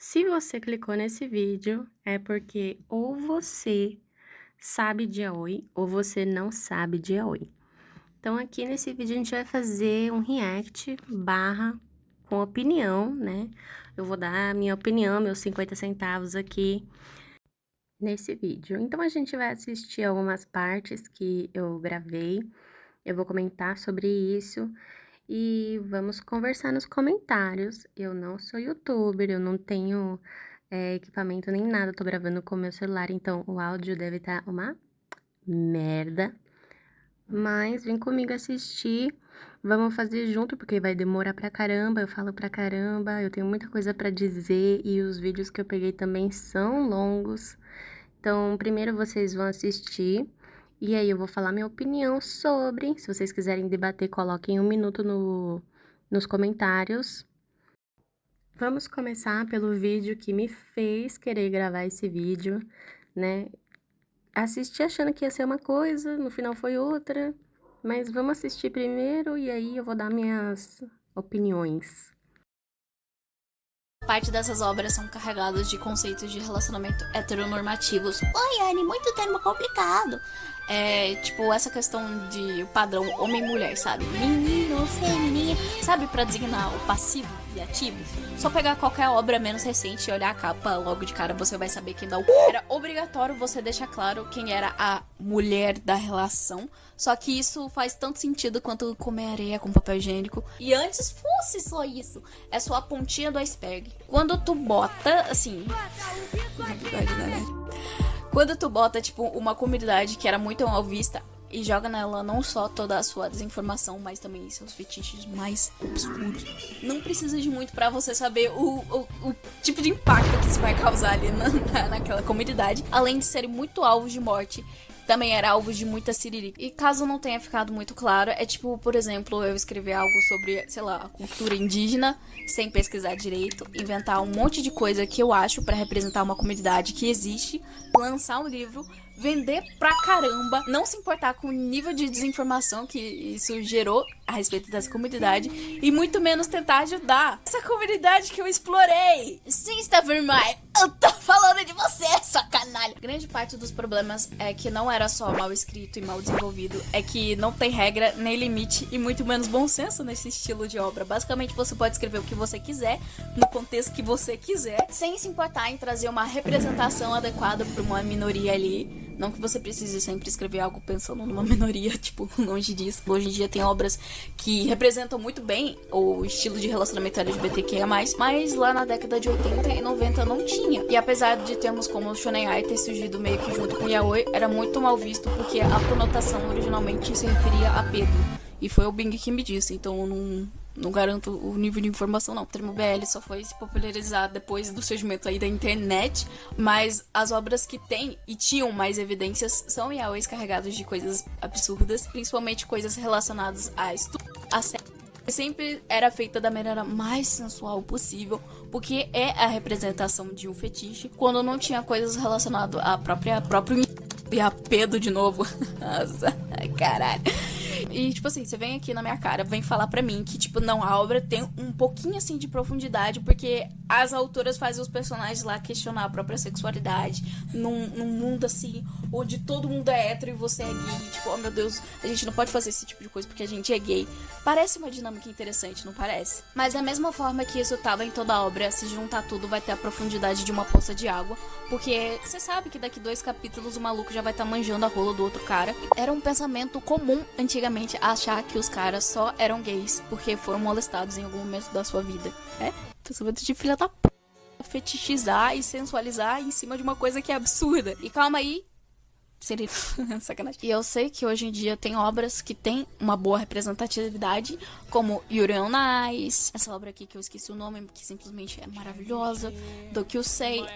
Se você clicou nesse vídeo, é porque ou você sabe de yaoi ou você não sabe de yaoi. Então, aqui nesse vídeo a gente vai fazer um react barra com opinião, né? Eu vou dar a minha opinião, meus 50 centavos aqui nesse vídeo. Então, a gente vai assistir algumas partes que eu gravei, eu vou comentar sobre isso e vamos conversar nos comentários. Eu não sou youtuber, eu não tenho equipamento nem nada, tô gravando com o meu celular, então o áudio deve estar uma merda. Mas vem comigo assistir, vamos fazer junto, porque vai demorar pra caramba, eu falo pra caramba, eu tenho muita coisa pra dizer e os vídeos que eu peguei também são longos. Então, primeiro vocês vão assistir, e aí eu vou falar minha opinião sobre. Se vocês quiserem debater, coloquem 1 minuto nos comentários. Vamos começar pelo vídeo que me fez querer gravar esse vídeo, né? Assisti achando que ia ser uma coisa, no final foi outra, mas vamos assistir primeiro e aí eu vou dar minhas opiniões. Parte dessas obras são carregadas de conceitos de relacionamento heteronormativos. Oi, Anne, muito termo complicado. Tipo, essa questão de padrão homem-mulher, sabe? Menino, feminino, sabe? Pra designar o passivo e ativo. Só pegar qualquer obra menos recente e olhar a capa logo de cara, você vai saber quem dá o... Era obrigatório você deixar claro quem era a mulher da relação. Só que isso faz tanto sentido quanto comer areia com papel higiênico. E antes fosse só isso. É só a pontinha do iceberg. Quando tu bota, assim... Quando tu bota, tipo, uma comunidade que era muito mal vista e joga nela não só toda a sua desinformação, mas também seus fetiches mais obscuros. Não precisa de muito pra você saber o tipo de impacto que isso vai causar ali naquela comunidade. Além de serem muito alvos de morte, também era alvo de muita siririca. E caso não tenha ficado muito claro, é tipo, por exemplo, eu escrever algo sobre, sei lá, a cultura indígena, sem pesquisar direito, inventar um monte de coisa que eu acho pra representar uma comunidade que existe, lançar um livro, vender pra caramba, não se importar com o nível de desinformação que isso gerou a respeito dessa comunidade e muito menos tentar ajudar essa comunidade que eu explorei. Sim, Stephen Meyer, eu tô falando de você, sua canalha. Grande parte dos problemas é que não era só mal escrito e mal desenvolvido, é que não tem regra, nem limite e muito menos bom senso nesse estilo de obra. Basicamente, você pode escrever o que você quiser, no contexto que você quiser, sem se importar em trazer uma representação adequada para uma minoria ali. Não que você precise sempre escrever algo pensando numa minoria, tipo, longe disso. Hoje em dia tem obras que representam muito bem o estilo de relacionamento LGBTQIA+, mas lá na década de 80 e 90 não tinha. E apesar de termos como o Shonen Ai ter surgido meio que junto com o Yaoi, era muito mal visto porque a conotação originalmente se referia a Pedro. E foi o Bing que me disse, então eu não garanto o nível de informação, não. O termo BL só foi se popularizar depois do surgimento aí da internet, mas as obras que tem e tinham mais evidências são yaois carregados de coisas absurdas, principalmente coisas relacionadas a estupro, a sexo. Sempre era feita da maneira mais sensual possível, porque é a representação de um fetiche, quando não tinha coisas relacionadas à próprio e a pedo de novo. Nossa, caralho. E, tipo assim, você vem aqui na minha cara, vem falar pra mim que, tipo, não, a obra tem um pouquinho, assim, de profundidade, porque as autoras fazem os personagens lá questionar a própria sexualidade, num mundo, assim, onde todo mundo é hétero e você é gay. Tipo, oh, meu Deus, a gente não pode fazer esse tipo de coisa porque a gente é gay. Parece uma dinâmica interessante, não parece? Mas da mesma forma que isso tava em toda a obra, se juntar tudo vai ter a profundidade de uma poça de água, porque você sabe que daqui 2 capítulos o maluco já vai estar manjando a rola do outro cara. Era um pensamento comum antigamente achar que os caras só eram gays porque foram molestados em algum momento da sua vida. É, pensamento de filha da p... fetichizar e sensualizar em cima de uma coisa que é absurda. E calma aí, seria sacanagem. E eu sei que hoje em dia tem obras que tem uma boa representatividade, como Yuri on Ice, essa obra aqui que eu esqueci o nome, que simplesmente é maravilhosa, do que eu sei.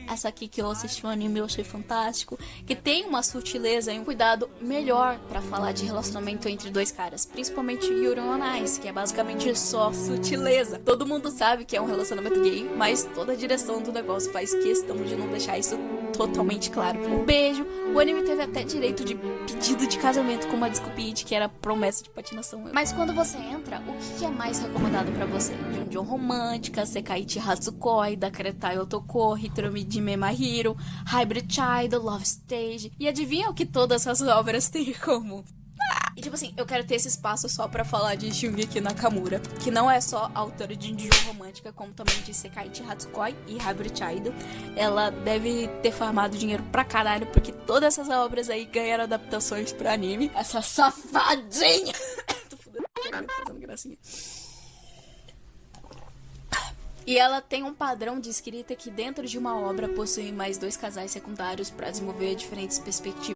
Essa aqui que eu assisti um anime e eu achei fantástico, que tem uma sutileza e um cuidado melhor pra falar de relacionamento entre 2 caras, principalmente Yuri on Ice, que é basicamente só sutileza. Todo mundo sabe que é um relacionamento gay, mas toda a direção do negócio faz questão de não deixar isso totalmente claro. Um beijo, o anime teve até direito de pedido de casamento com uma desculpinha de que era promessa de patinação. Mas quando você entra, o que é mais recomendado pra você? Junjo romântica, Sekaiichi Hatsukoi, Dakeretai Otoko, Hitomi Jime Mahiro, Hybrid Child, Love Stage. E adivinha o que todas essas obras têm em comum? E tipo assim, eu quero ter esse espaço só pra falar de Shingeki Nakamura, que não é só autora de Junjo romântica, como também de Sekaiichi Hatsukoi e Hybrid Child. Ela deve ter farmado dinheiro pra caralho, porque todas essas obras aí ganharam adaptações pra anime. Essa safadinha! Tô fazendo gracinha. E ela tem um padrão de escrita que dentro de uma obra possui mais 2 casais secundários pra desenvolver diferentes perspectivas.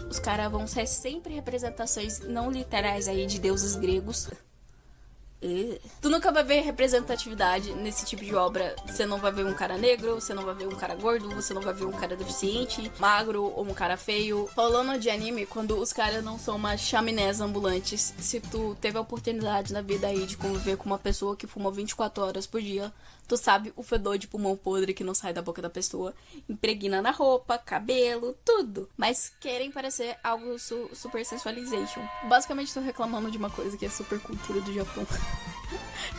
Os caras vão ser sempre representações não literais aí de deuses gregos. Tu nunca vai ver representatividade nesse tipo de obra. Você não vai ver um cara negro, você não vai ver um cara gordo, você não vai ver um cara deficiente, magro ou um cara feio. Falando de anime, quando os caras não são mais chaminés ambulantes, se tu teve a oportunidade na vida aí de conviver com uma pessoa que fuma 24 horas por dia, tu sabe o fedor de pulmão podre que não sai da boca da pessoa, impregna na roupa, cabelo, tudo. Mas querem parecer algo super sensualization. Basicamente tô reclamando de uma coisa que é super cultura do Japão.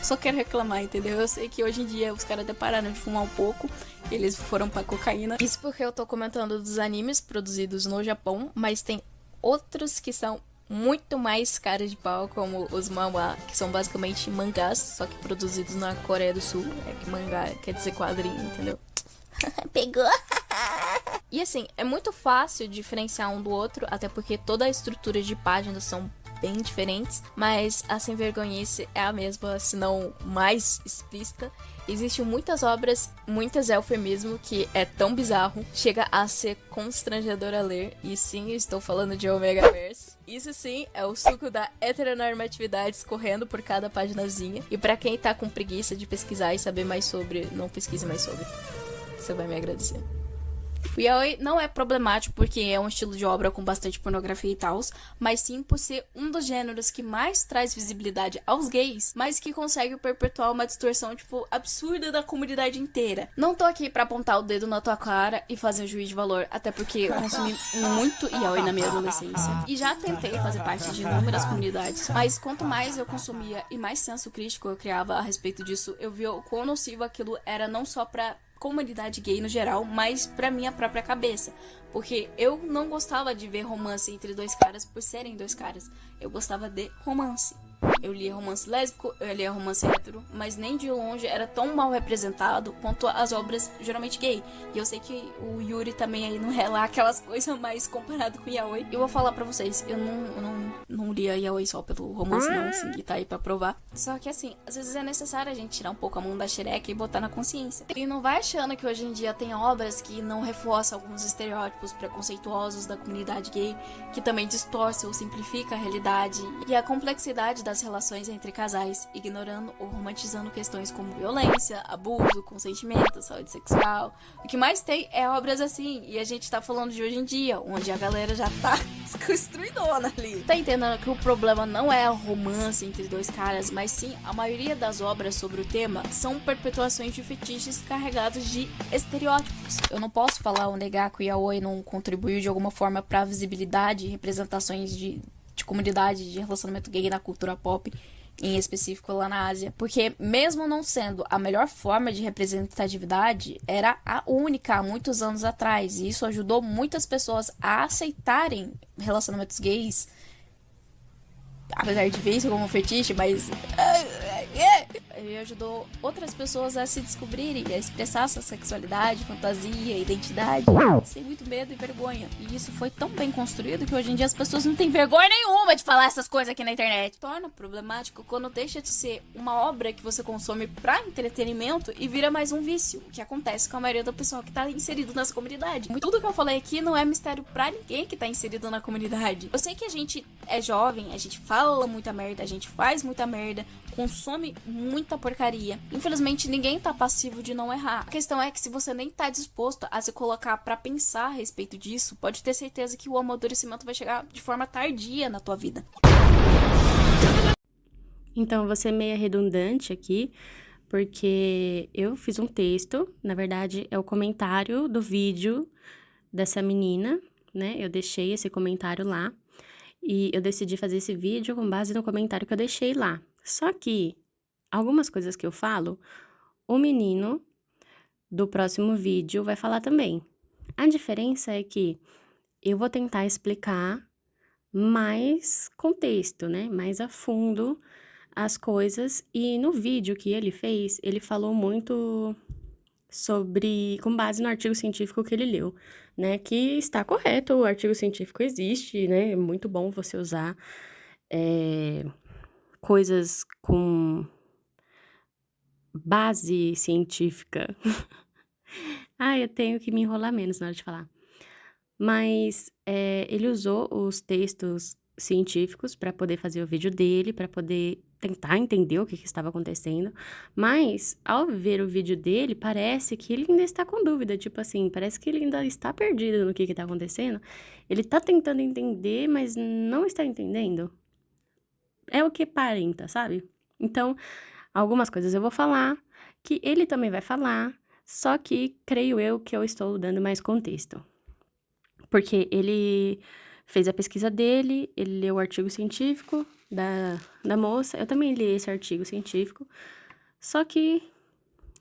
Só quero reclamar, entendeu? Eu sei que hoje em dia os caras até pararam de fumar um pouco, eles foram pra cocaína. Isso porque eu tô comentando dos animes produzidos no Japão, mas tem outros que são muito mais cara de pau, como os manhwa, que são basicamente mangás, só que produzidos na Coreia do Sul. É que mangá quer dizer quadrinho, entendeu? Pegou! E assim, é muito fácil diferenciar um do outro, até porque toda a estrutura de páginas são bem diferentes, mas a sem vergonhice é a mesma, se não mais explícita. Existem muitas obras, muitas eufemismo, que é tão bizarro, chega a ser constrangedor a ler. E sim, eu estou falando de Omegaverse. Isso sim é o suco da heteronormatividade escorrendo por cada paginazinha. E pra quem tá com preguiça de pesquisar e saber mais sobre, não pesquise mais sobre. Você vai me agradecer. O yaoi não é problemático porque é um estilo de obra com bastante pornografia e tal, mas sim por ser um dos gêneros que mais traz visibilidade aos gays, mas que consegue perpetuar uma distorção, tipo, absurda da comunidade inteira. Não tô aqui pra apontar o dedo na tua cara e fazer juízo de valor, até porque eu consumi muito yaoi na minha adolescência. E já tentei fazer parte de inúmeras comunidades, mas quanto mais eu consumia e mais senso crítico eu criava a respeito disso, eu via o quão nocivo aquilo era não só pra comunidade gay no geral, mas pra minha própria cabeça. Porque eu não gostava de ver romance entre 2 caras por serem 2 caras. Eu gostava de romance. Eu lia romance lésbico, eu lia romance hétero, mas nem de longe era tão mal representado quanto as obras geralmente gay. E eu sei que o Yuri também aí não é lá aquelas coisas, mais comparado com o yaoi. Eu vou falar pra vocês, eu não lia yaoi só pelo romance não, assim, que tá aí pra provar. Só que assim, às vezes é necessário a gente tirar um pouco a mão da xereca e botar na consciência. E não vai achando que hoje em dia tem obras que não reforçam alguns estereótipos preconceituosos da comunidade gay, que também distorce ou simplifica a realidade e a complexidade das relações entre casais, ignorando ou romantizando questões como violência, abuso, consentimento, saúde sexual. O que mais tem é obras assim, e a gente tá falando de hoje em dia, onde a galera já tá desconstruidona ali. Tá entendendo que o problema não é o romance entre 2 caras, mas sim a maioria das obras sobre o tema são perpetuações de fetiches carregados de estereótipos. Eu não posso falar ou negar que o yaoi não contribuiu de alguma forma pra visibilidade e representações de comunidade de relacionamento gay na cultura pop, em específico lá na Ásia. Porque mesmo não sendo a melhor forma de representatividade, era a única há muitos anos atrás. E isso ajudou muitas pessoas a aceitarem relacionamentos gays, apesar de ver isso como um fetiche, mas ele ajudou outras pessoas a se descobrirem, a expressar sua sexualidade, fantasia, identidade, sem muito medo e vergonha. E isso foi tão bem construído que hoje em dia as pessoas não têm vergonha nenhuma de falar essas coisas aqui na internet. Torna problemático quando deixa de ser uma obra que você consome pra entretenimento e vira mais um vício, o que acontece com a maioria do pessoal que tá inserido nessa comunidade. Tudo que eu falei aqui não é mistério pra ninguém que tá inserido na comunidade. Eu sei que a gente é jovem, a gente fala muita merda, a gente faz muita merda, consome muita porcaria. Infelizmente, ninguém tá passivo de não errar. A questão é que se você nem tá disposto a se colocar pra pensar a respeito disso, pode ter certeza que o amadurecimento vai chegar de forma tardia na tua vida. Então, vou ser meio redundante aqui, porque eu fiz um texto, na verdade é o comentário do vídeo dessa menina, né? Eu deixei esse comentário lá e eu decidi fazer esse vídeo com base no comentário que eu deixei lá. Só que algumas coisas que eu falo, o menino do próximo vídeo vai falar também. A diferença é que eu vou tentar explicar mais contexto, né? Mais a fundo as coisas. E no vídeo que ele fez, ele falou muito sobre, com base no artigo científico que ele leu, né? Que está correto, o artigo científico existe, né? É muito bom você usar coisas com base científica. Ah, eu tenho que me enrolar menos na hora de falar. Mas, ele usou os textos científicos para poder fazer o vídeo dele, para poder tentar entender o que estava acontecendo, mas ao ver o vídeo dele, parece que ele ainda está com dúvida, tipo assim, parece que ele ainda está perdido no que está acontecendo. Ele está tentando entender, mas não está entendendo. É o que aparenta, sabe? Então, algumas coisas eu vou falar, que ele também vai falar, só que creio eu que eu estou dando mais contexto. Porque ele fez a pesquisa dele, ele leu o artigo científico da moça, eu também li esse artigo científico, só que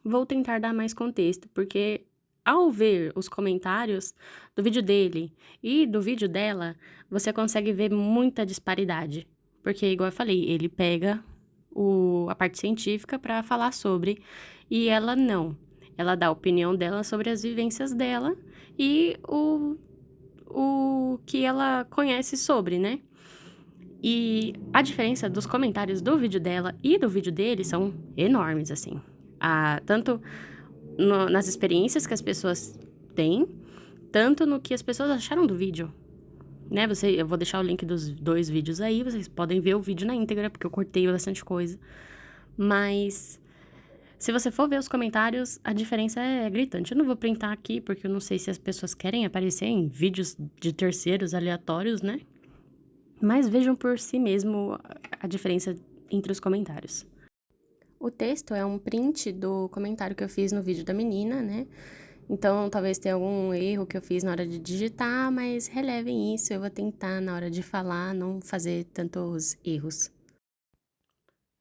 vou tentar dar mais contexto, porque ao ver os comentários do vídeo dele e do vídeo dela, você consegue ver muita disparidade. Porque, igual eu falei, ele pega a parte científica para falar sobre, e ela não. Ela dá a opinião dela sobre as vivências dela e o que ela conhece sobre, né? E a diferença dos comentários do vídeo dela e do vídeo dele são enormes, assim. Tanto nas experiências que as pessoas têm, tanto no que as pessoas acharam do vídeo. Né? Eu vou deixar o link dos 2 vídeos aí, vocês podem ver o vídeo na íntegra, porque eu cortei bastante coisa. Mas se você for ver os comentários, a diferença é gritante. Eu não vou printar aqui, porque eu não sei se as pessoas querem aparecer em vídeos de terceiros aleatórios, né? Mas vejam por si mesmo a diferença entre os comentários. O texto é um print do comentário que eu fiz no vídeo da menina, né? Então, talvez tenha algum erro que eu fiz na hora de digitar, mas relevem isso. Eu vou tentar, na hora de falar, não fazer tantos erros.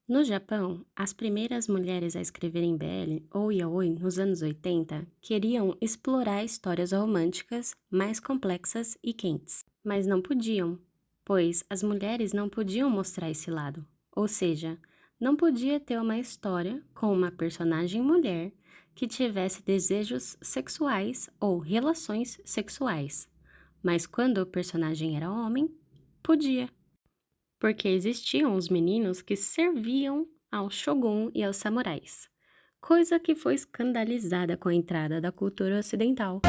No Japão, as primeiras mulheres a escreverem BL ou yaoi nos anos 80 queriam explorar histórias românticas mais complexas e quentes, mas não podiam, pois as mulheres não podiam mostrar esse lado. Ou seja, não podia ter uma história com uma personagem mulher que tivesse desejos sexuais ou relações sexuais, mas quando o personagem era homem, podia. Porque existiam os meninos que serviam ao shogun e aos samurais, coisa que foi escandalizada com a entrada da cultura ocidental.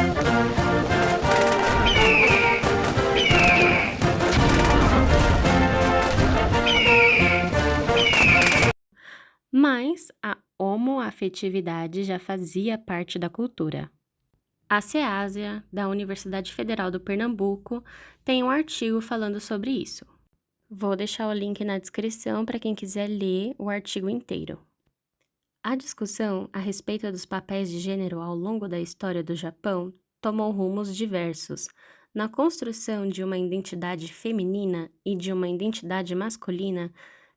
Mas a homoafetividade já fazia parte da cultura. A CEASIA, da Universidade Federal do Pernambuco, tem um artigo falando sobre isso. Vou deixar o link na descrição para quem quiser ler o artigo inteiro. A discussão a respeito dos papéis de gênero ao longo da história do Japão tomou rumos diversos, na construção de uma identidade feminina e de uma identidade masculina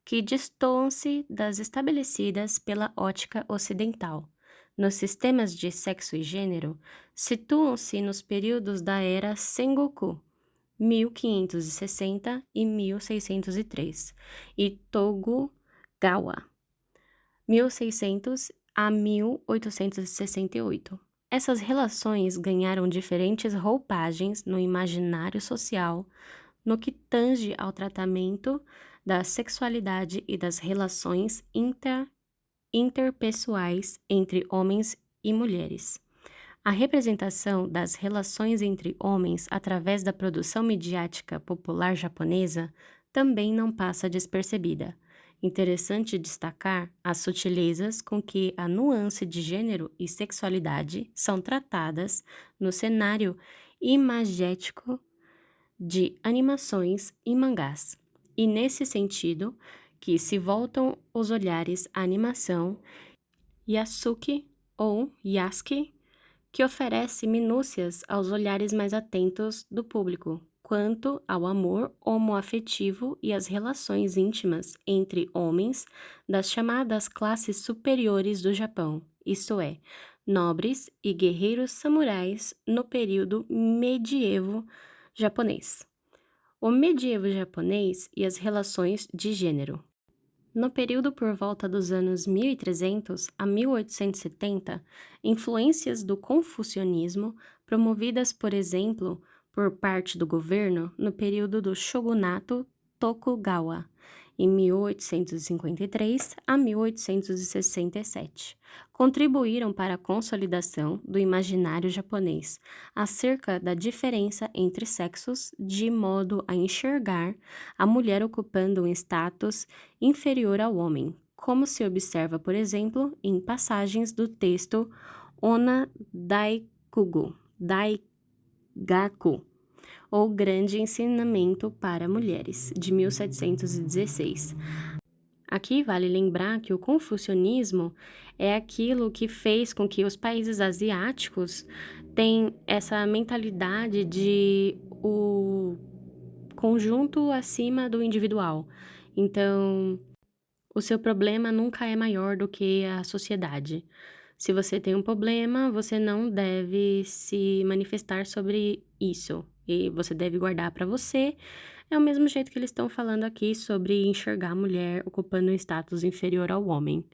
que destoam-se das estabelecidas pela ótica ocidental. Nos sistemas de sexo e gênero, situam-se nos períodos da era Sengoku, 1560 e 1603, e Tokugawa, 1600 a 1868. Essas relações ganharam diferentes roupagens no imaginário social no que tange ao tratamento da sexualidade e das relações interpessoais entre homens e mulheres. A representação das relações entre homens através da produção midiática popular japonesa também não passa despercebida. Interessante destacar as sutilezas com que a nuance de gênero e sexualidade são tratadas no cenário imagético de animações e mangás. E nesse sentido, que se voltam os olhares à animação Yasuki ou Yasuki, que oferece minúcias aos olhares mais atentos do público quanto ao amor homoafetivo e às relações íntimas entre homens das chamadas classes superiores do Japão, isto é, nobres e guerreiros samurais no período medievo japonês. O medievo japonês e as relações de gênero. No período por volta dos anos 1300 a 1870, influências do confucionismo, promovidas, por exemplo, por parte do governo no período do shogunato Tokugawa, em 1853 a 1867, contribuíram para a consolidação do imaginário japonês acerca da diferença entre sexos, de modo a enxergar a mulher ocupando um status inferior ao homem, como se observa, por exemplo, em passagens do texto Onna Daigaku, ou Grande Ensinamento para Mulheres, de 1716. Aqui vale lembrar que o confucionismo é aquilo que fez com que os países asiáticos tenham essa mentalidade de o conjunto acima do individual. Então, o seu problema nunca é maior do que a sociedade. Se você tem um problema, você não deve se manifestar sobre isso e você deve guardar para você. É o mesmo jeito que eles estão falando aqui sobre enxergar a mulher ocupando um status inferior ao homem,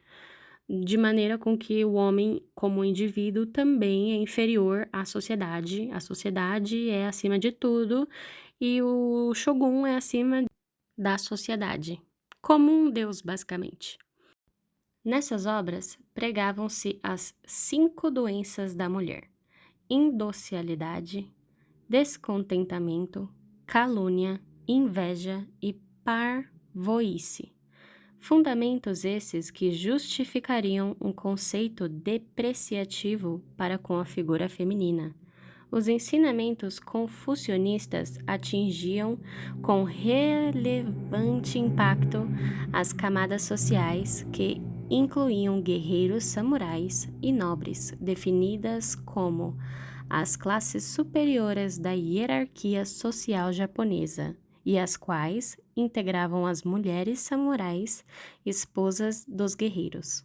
de maneira com que o homem, como indivíduo, também é inferior à sociedade. A sociedade é acima de tudo e o Shogun é acima da sociedade, como um deus, basicamente. Nessas obras, pregavam-se as 5 doenças da mulher: indocialidade, descontentamento, calúnia, inveja e parvoíce. Fundamentos esses que justificariam um conceito depreciativo para com a figura feminina. Os ensinamentos confucionistas atingiam com relevante impacto as camadas sociais que incluíam guerreiros samurais e nobres, definidas como as classes superiores da hierarquia social japonesa, e as quais integravam as mulheres samurais, esposas dos guerreiros.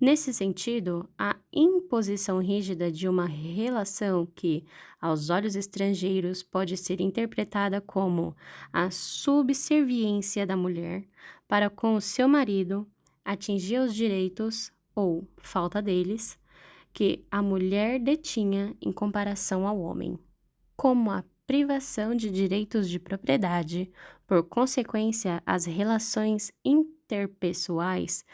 Nesse sentido, a imposição rígida de uma relação que, aos olhos estrangeiros, pode ser interpretada como a subserviência da mulher para com o seu marido, atingia os direitos, ou falta deles, que a mulher detinha em comparação ao homem, como a privação de direitos de propriedade, por consequência, as relações interpessoais,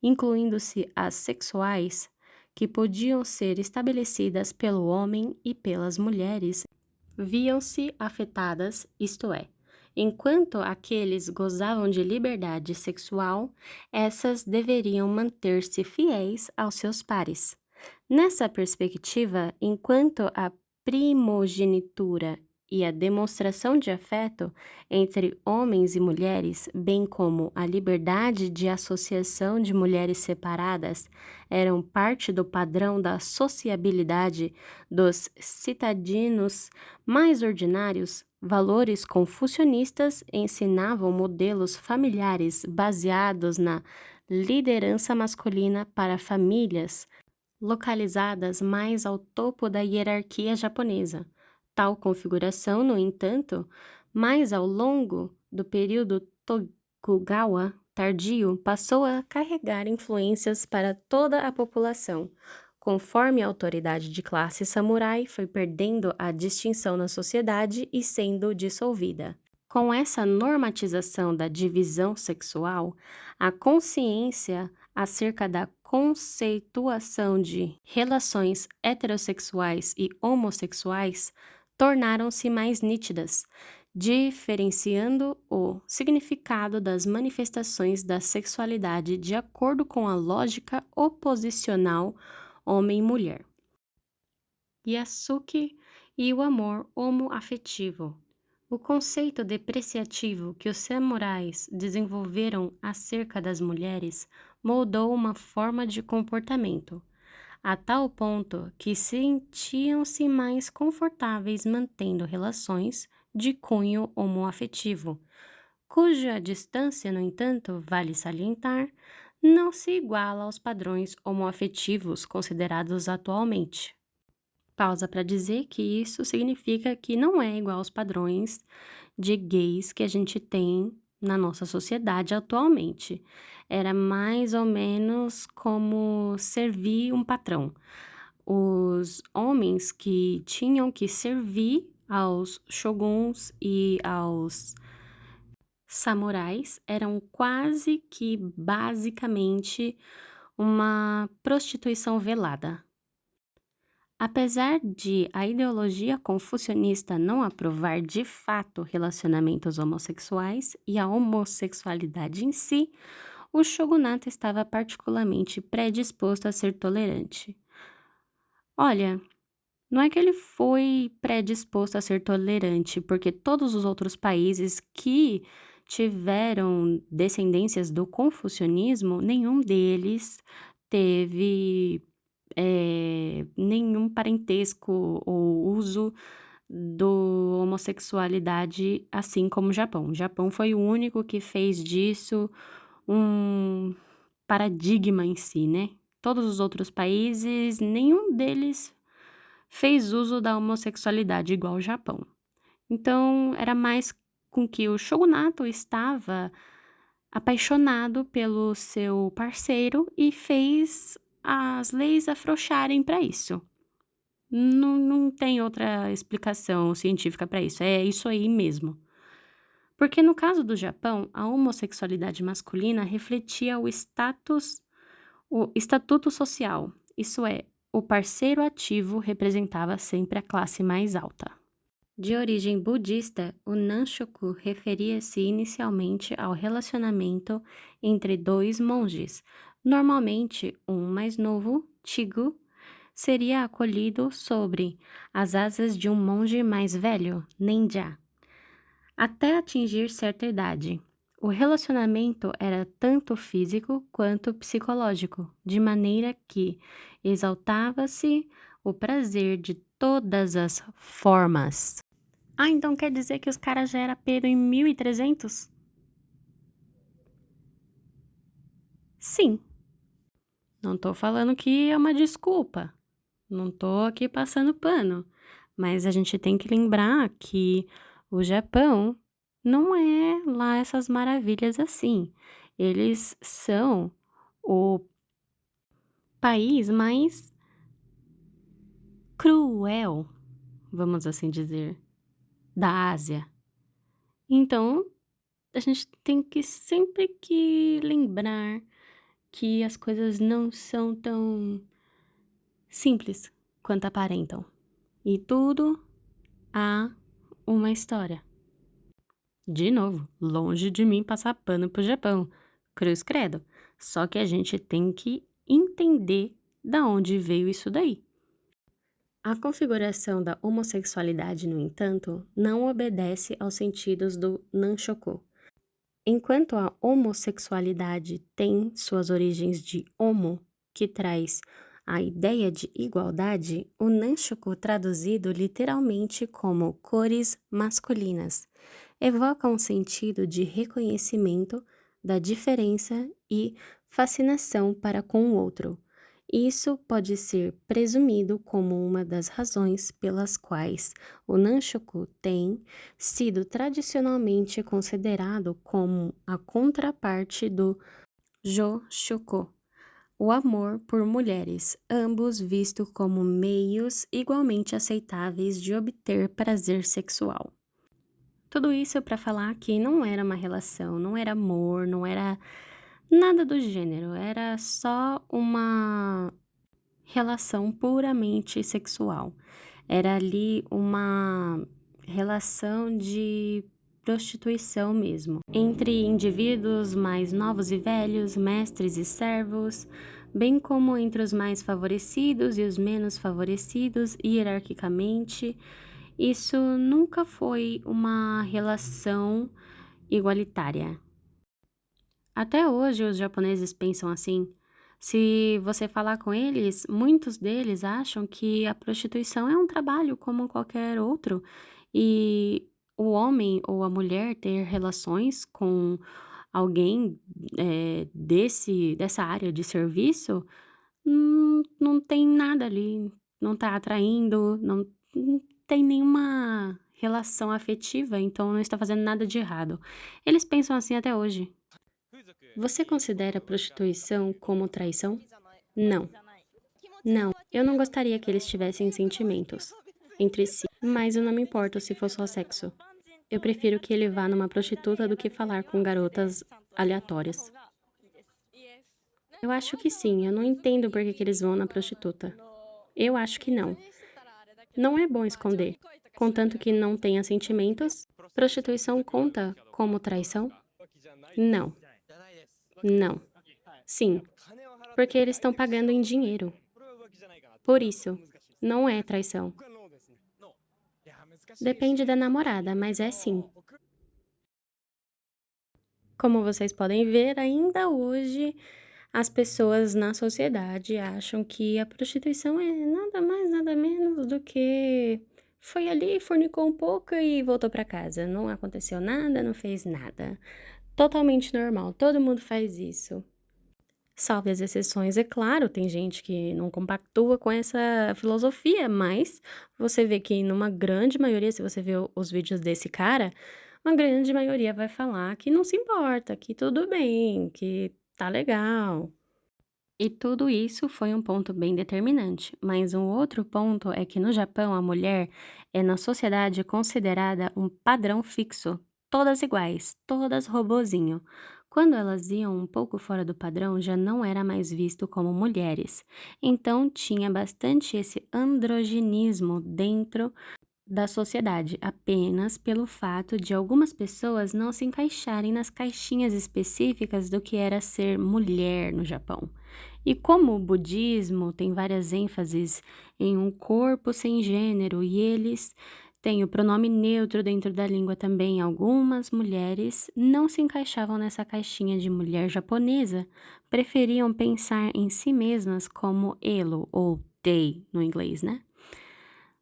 incluindo-se as sexuais, que podiam ser estabelecidas pelo homem e pelas mulheres, viam-se afetadas, isto é, enquanto aqueles gozavam de liberdade sexual, essas deveriam manter-se fiéis aos seus pares. Nessa perspectiva, enquanto a primogenitura e a demonstração de afeto entre homens e mulheres, bem como a liberdade de associação de mulheres separadas, eram parte do padrão da sociabilidade dos cidadãos mais ordinários, valores confucionistas ensinavam modelos familiares baseados na liderança masculina para famílias localizadas mais ao topo da hierarquia japonesa. Tal configuração, no entanto, mais ao longo do período Tokugawa tardio, passou a carregar influências para toda a população, conforme a autoridade de classe samurai foi perdendo a distinção na sociedade e sendo dissolvida. Com essa normatização da divisão sexual, a consciência acerca da conceituação de relações heterossexuais e homossexuais tornaram-se mais nítidas, diferenciando o significado das manifestações da sexualidade de acordo com a lógica oposicional homem-mulher. Yasuki e o amor homoafetivo. O conceito depreciativo que os samurais desenvolveram acerca das mulheres moldou uma forma de comportamento, a tal ponto que sentiam-se mais confortáveis mantendo relações de cunho homoafetivo, cuja distância, no entanto, vale salientar, não se iguala aos padrões homoafetivos considerados atualmente. Pausa para dizer que isso significa que não é igual aos padrões de gays que a gente tem na nossa sociedade atualmente. Era mais ou menos como servir um patrão. Os homens que tinham que servir aos shoguns e aos samurais eram quase que basicamente uma prostituição velada. Apesar de a ideologia confucionista não aprovar de fato relacionamentos homossexuais e a homossexualidade em si, o shogunato estava particularmente predisposto a ser tolerante. Olha, não é que ele foi predisposto a ser tolerante, porque todos os outros países que tiveram descendências do confucionismo, nenhum deles teve nenhum parentesco ou uso do homossexualidade, assim como o Japão. O Japão foi o único que fez disso um paradigma em si, né. Todos os outros países, nenhum deles fez uso da homossexualidade igual o Japão. Então, era mais com que o shogunato estava apaixonado pelo seu parceiro e fez as leis afrouxarem para isso. Não tem outra explicação científica para isso, é isso aí mesmo. Porque no caso do Japão, a homossexualidade masculina refletia o estatuto social, isso é, o parceiro ativo representava sempre a classe mais alta. De origem budista, o Nanshoku referia-se inicialmente ao relacionamento entre dois monges. Normalmente, um mais novo, Chigu, seria acolhido sobre as asas de um monge mais velho, Nenja, até atingir certa idade. O relacionamento era tanto físico quanto psicológico, de maneira que exaltava-se o prazer de todas as formas. Ah, então quer dizer que os caras já era pedo em 1300? Sim. Não tô falando que é uma desculpa. Não tô aqui passando pano. Mas a gente tem que lembrar que o Japão não é lá essas maravilhas assim. Eles são o país mais cruel, vamos assim dizer, da Ásia. Então, a gente tem que sempre que lembrar que as coisas não são tão simples quanto aparentam. E tudo há uma história. De novo, longe de mim passar pano pro Japão. Cruz credo. Só que a gente tem que entender da onde veio isso daí. A configuração da homossexualidade, no entanto, não obedece aos sentidos do Nanshoku. Enquanto a homossexualidade tem suas origens de homo, que traz a ideia de igualdade, o Nanshoku, traduzido literalmente como cores masculinas, evoca um sentido de reconhecimento da diferença e fascinação para com o outro. Isso pode ser presumido como uma das razões pelas quais o Nanshoku tem sido tradicionalmente considerado como a contraparte do Joshuko, o amor por mulheres, ambos vistos como meios igualmente aceitáveis de obter prazer sexual. Tudo isso para falar que não era uma relação, não era amor, não era nada do gênero, era só uma relação puramente sexual. Era ali uma relação de prostituição mesmo, entre indivíduos mais novos e velhos, mestres e servos, bem como entre os mais favorecidos e os menos favorecidos hierarquicamente. Isso nunca foi uma relação igualitária. Até hoje os japoneses pensam assim. Se você falar com eles, muitos deles acham que a prostituição é um trabalho como qualquer outro e o homem ou a mulher ter relações com alguém dessa área de serviço não tem nada ali, não tá atraindo, não tem nenhuma relação afetiva, então não está fazendo nada de errado. Eles pensam assim até hoje. Você considera a prostituição como traição? Não. Não, eu não gostaria que eles tivessem sentimentos entre si, mas eu não me importo se for só sexo. Eu prefiro que ele vá numa prostituta do que falar com garotas aleatórias. Eu acho que sim, eu não entendo por que eles vão na prostituta. Eu acho que não. Não é bom esconder. Contanto que não tenha sentimentos, prostituição conta como traição? Não. Não. Sim, porque eles estão pagando em dinheiro. Por isso, não é traição. Depende da namorada, mas é sim. Como vocês podem ver, ainda hoje as pessoas na sociedade acham que a prostituição é nada mais, nada menos do que foi ali, fornicou um pouco e voltou para casa. Não aconteceu nada, não fez nada. Totalmente normal, todo mundo faz isso. Salve as exceções, é claro, tem gente que não compactua com essa filosofia, mas você vê que numa grande maioria, se você vê os vídeos desse cara, uma grande maioria vai falar que não se importa, que tudo bem, que tá legal. E tudo isso foi um ponto bem determinante, mas um outro ponto é que no Japão a mulher é na sociedade considerada um padrão fixo, todas iguais, todas robozinho. Quando elas iam um pouco fora do padrão, já não era mais visto como mulheres. Então tinha bastante esse androginismo dentro da sociedade, apenas pelo fato de algumas pessoas não se encaixarem nas caixinhas específicas do que era ser mulher no Japão. E como o budismo tem várias ênfases em um corpo sem gênero e eles têm o pronome neutro dentro da língua também, algumas mulheres não se encaixavam nessa caixinha de mulher japonesa, preferiam pensar em si mesmas como elo ou they no inglês, né?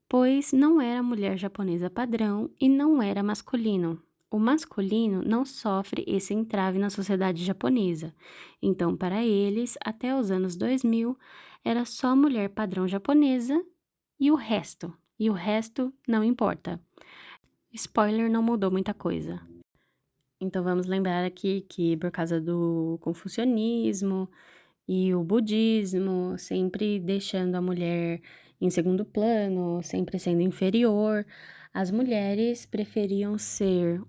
Pois não era mulher japonesa padrão e não era masculino. O masculino não sofre esse entrave na sociedade japonesa. Então, para eles, até os anos 2000, era só mulher padrão japonesa e o resto. E o resto não importa. Spoiler, não mudou muita coisa. Então, vamos lembrar aqui que por causa do confucionismo e o budismo, sempre deixando a mulher em segundo plano, sempre sendo inferior, as mulheres preferiam ser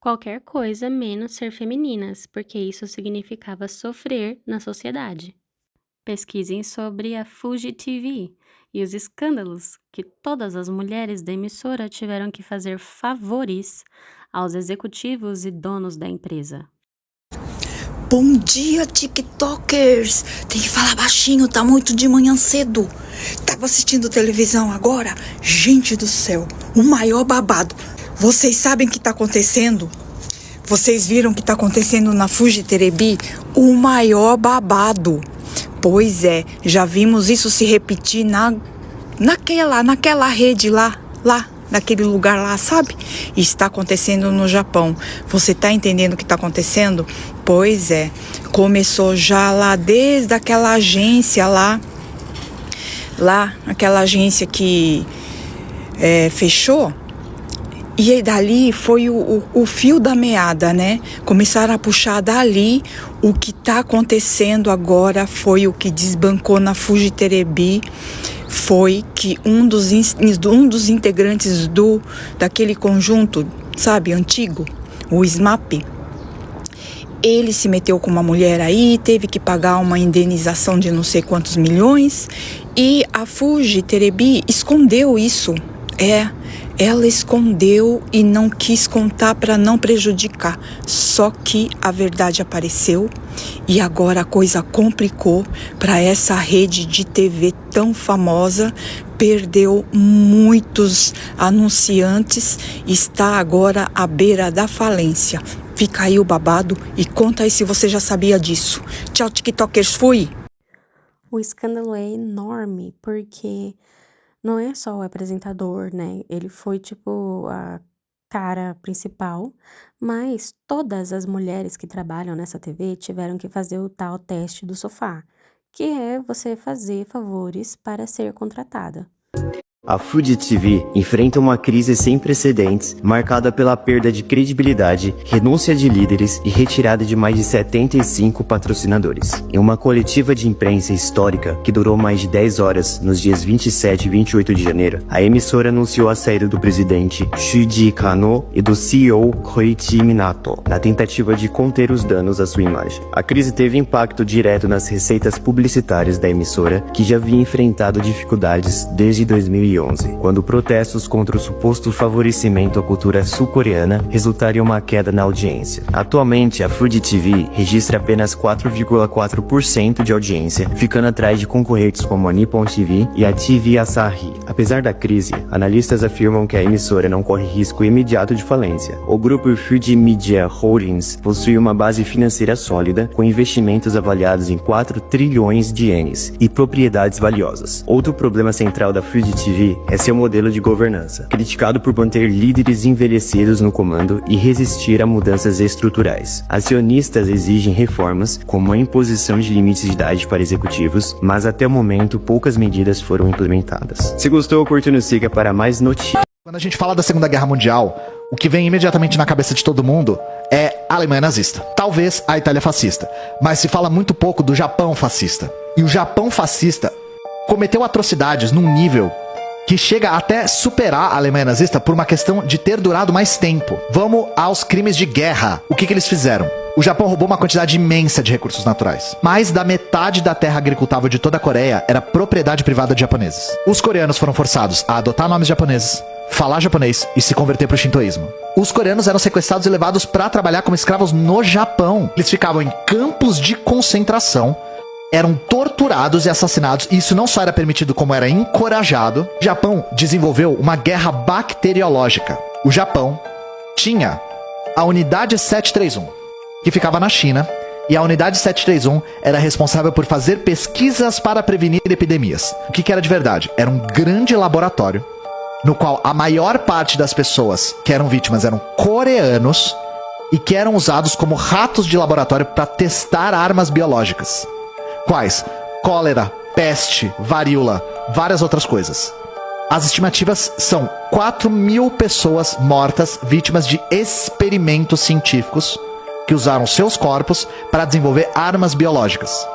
qualquer coisa menos ser femininas, porque isso significava sofrer na sociedade. Pesquisem sobre a Fuji TV e os escândalos que todas as mulheres da emissora tiveram que fazer favores aos executivos e donos da empresa. Bom dia, TikTokers! Tem que falar baixinho, tá muito de manhã cedo. Tava assistindo televisão agora? Gente do céu, o maior babado. Vocês sabem o que tá acontecendo? Vocês viram o que tá acontecendo na Fuji TV? O maior babado. Pois é, já vimos isso se repetir naquela rede lá, naquele lugar lá, sabe? Está acontecendo no Japão. Você tá entendendo o que tá acontecendo? Pois é, começou já lá desde aquela agência aquela agência que fechou. E aí dali foi o fio da meada, né? Começaram a puxar dali. O que tá acontecendo agora foi o que desbancou na Fuji TV. Foi que um dos integrantes daquele conjunto, sabe, antigo, o SMAP, ele se meteu com uma mulher aí, teve que pagar uma indenização de não sei quantos milhões, e a Fuji TV escondeu isso. Ela escondeu e não quis contar para não prejudicar. Só que a verdade apareceu e agora a coisa complicou para essa rede de TV tão famosa. Perdeu muitos anunciantes, está agora à beira da falência. Fica aí o babado e conta aí se você já sabia disso. Tchau, TikTokers, fui! O escândalo é enorme, porque não é só o apresentador, né? Ele foi, tipo, a cara principal, mas todas as mulheres que trabalham nessa TV tiveram que fazer o tal teste do sofá, que é você fazer favores para ser contratada. A Fuji TV enfrenta uma crise sem precedentes, marcada pela perda de credibilidade, renúncia de líderes e retirada de mais de 75 patrocinadores. Em uma coletiva de imprensa histórica que durou mais de 10 horas nos dias 27 e 28 de janeiro, a emissora anunciou a saída do presidente Shuji Kano e do CEO Koichi Minato, na tentativa de conter os danos à sua imagem. A crise teve impacto direto nas receitas publicitárias da emissora, que já havia enfrentado dificuldades desde 2011. Quando protestos contra o suposto favorecimento à cultura sul-coreana resultaram em uma queda na audiência. Atualmente, a Fuji TV registra apenas 4,4% de audiência, ficando atrás de concorrentes como a Nippon TV e a TV Asahi. Apesar da crise, analistas afirmam que a emissora não corre risco imediato de falência. O grupo Fuji Media Holdings possui uma base financeira sólida, com investimentos avaliados em 4 trilhões de ienes e propriedades valiosas. Outro problema central da Fuji TV é seu modelo de governança, criticado por manter líderes envelhecidos no comando e resistir a mudanças estruturais. Acionistas exigem reformas, como a imposição de limites de idade para executivos, mas até o momento poucas medidas foram implementadas. Se gostou, curta e nos siga para mais notícias. Quando a gente fala da Segunda Guerra Mundial, o que vem imediatamente na cabeça de todo mundo é a Alemanha nazista, talvez a Itália fascista, mas se fala muito pouco do Japão fascista. E o Japão fascista cometeu atrocidades num nível que chega até superar a Alemanha nazista por uma questão de ter durado mais tempo. Vamos aos crimes de guerra. O que eles fizeram? O Japão roubou uma quantidade imensa de recursos naturais. Mais da metade da terra agricultável de toda a Coreia era propriedade privada de japoneses. Os coreanos foram forçados a adotar nomes japoneses, falar japonês e se converter para o shintoísmo. Os coreanos eram sequestrados e levados para trabalhar como escravos no Japão. Eles ficavam em campos de concentração, eram torturados e assassinados, e isso não só era permitido, como era encorajado. O Japão desenvolveu uma guerra bacteriológica. O Japão tinha a Unidade 731, que ficava na China, e a Unidade 731 era responsável por fazer pesquisas para prevenir epidemias. O que era de verdade? Era um grande laboratório, no qual a maior parte das pessoas que eram vítimas eram coreanos, e que eram usados como ratos de laboratório para testar armas biológicas. Quais? Cólera, peste, varíola, várias outras coisas. As estimativas são 4.000 pessoas mortas vítimas de experimentos científicos que usaram seus corpos para desenvolver armas biológicas.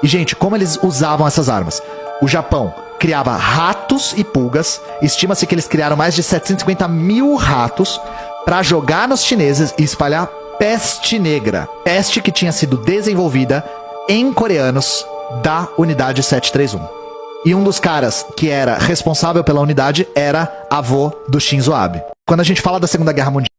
E, gente, como eles usavam essas armas? O Japão criava ratos e pulgas. Estima-se que eles criaram mais de 750 mil ratos para jogar nos chineses e espalhar peste negra. Peste que tinha sido desenvolvida em coreanos da Unidade 731. E um dos caras que era responsável pela unidade era avô do Shinzo Abe. Quando a gente fala da Segunda Guerra Mundial,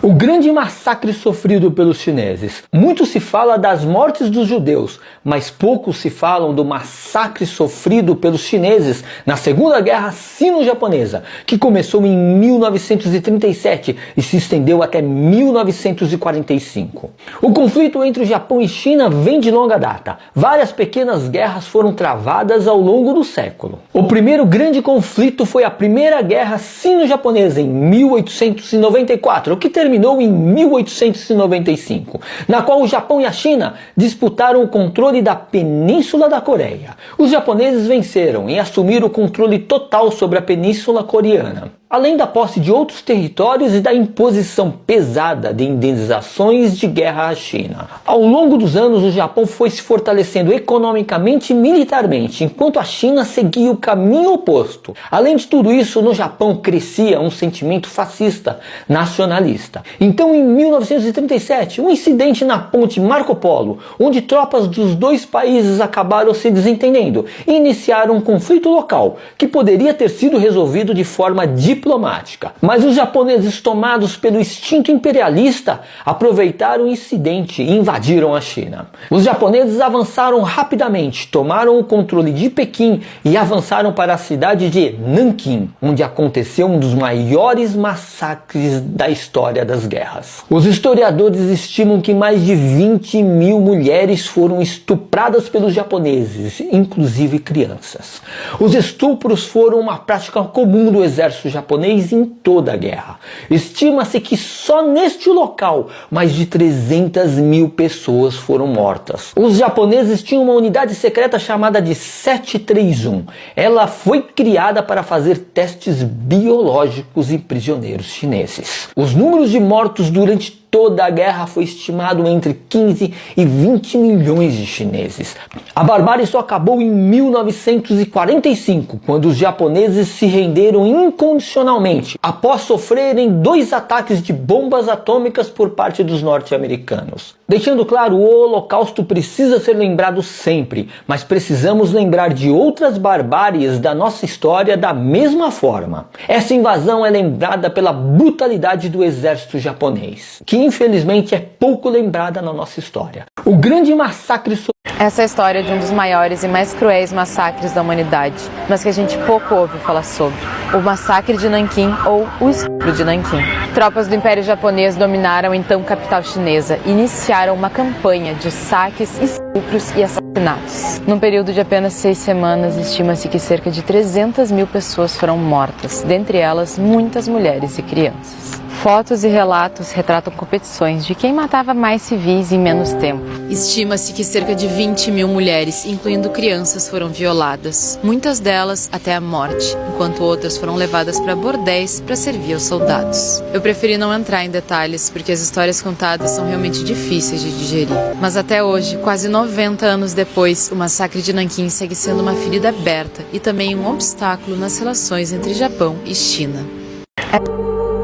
o grande massacre sofrido pelos chineses. Muito se fala das mortes dos judeus, mas pouco se falam do massacre sofrido pelos chineses na Segunda Guerra Sino-Japonesa, que começou em 1937 e se estendeu até 1945. O conflito entre o Japão e China vem de longa data. Várias pequenas guerras foram travadas ao longo do século. O primeiro grande conflito foi a Primeira Guerra Sino-Japonesa em 1894, que terminou em 1895, na qual o Japão e a China disputaram o controle da Península da Coreia. Os japoneses venceram e assumiram o controle total sobre a Península Coreana, além da posse de outros territórios e da imposição pesada de indenizações de guerra à China. Ao longo dos anos, o Japão foi se fortalecendo economicamente e militarmente, enquanto a China seguia o caminho oposto. Além de tudo isso, no Japão crescia um sentimento fascista, nacionalista. Então, em 1937, um incidente na ponte Marco Polo, onde tropas dos dois países acabaram se desentendendo e iniciaram um conflito local, que poderia ter sido resolvido de forma diplomática diplomática. Mas os japoneses, tomados pelo instinto imperialista, aproveitaram o incidente e invadiram a China. Os japoneses avançaram rapidamente, tomaram o controle de Pequim e avançaram para a cidade de Nanquim, onde aconteceu um dos maiores massacres da história das guerras. Os historiadores estimam que mais de 20 mil mulheres foram estupradas pelos japoneses, inclusive crianças. Os estupros foram uma prática comum do exército japonês em toda a guerra. Estima-se que só neste local mais de 300 mil pessoas foram mortas. Os japoneses tinham uma unidade secreta chamada de 731. Ela foi criada para fazer testes biológicos em prisioneiros chineses. Os números de mortos durante toda a guerra foi estimado entre 15 e 20 milhões de chineses. A barbárie só acabou em 1945, quando os japoneses se renderam incondicionalmente, após sofrerem 2 ataques de bombas atômicas por parte dos norte-americanos. Deixando claro, o Holocausto precisa ser lembrado sempre, mas precisamos lembrar de outras barbáries da nossa história da mesma forma. Essa invasão é lembrada pela brutalidade do exército japonês, que infelizmente é pouco lembrada na nossa história. O grande massacre... Essa é a história de um dos maiores e mais cruéis massacres da humanidade, mas que a gente pouco ouve falar sobre. O massacre de Nanquim, ou o estupro de Nanquim. Tropas do Império Japonês dominaram então a capital chinesa e iniciaram uma campanha de saques, estupros e assassinatos. Num período de apenas 6 semanas, estima-se que cerca de 300 mil pessoas foram mortas, dentre elas muitas mulheres e crianças. Fotos e relatos retratam competições de quem matava mais civis em menos tempo. Estima-se que cerca de 20 mil mulheres, incluindo crianças, foram violadas, muitas delas até a morte, enquanto outras foram levadas para bordéis para servir aos soldados. Eu preferi não entrar em detalhes, porque as histórias contadas são realmente difíceis de digerir. Mas até hoje, quase 90 anos depois, o massacre de Nanquim segue sendo uma ferida aberta e também um obstáculo nas relações entre Japão e China.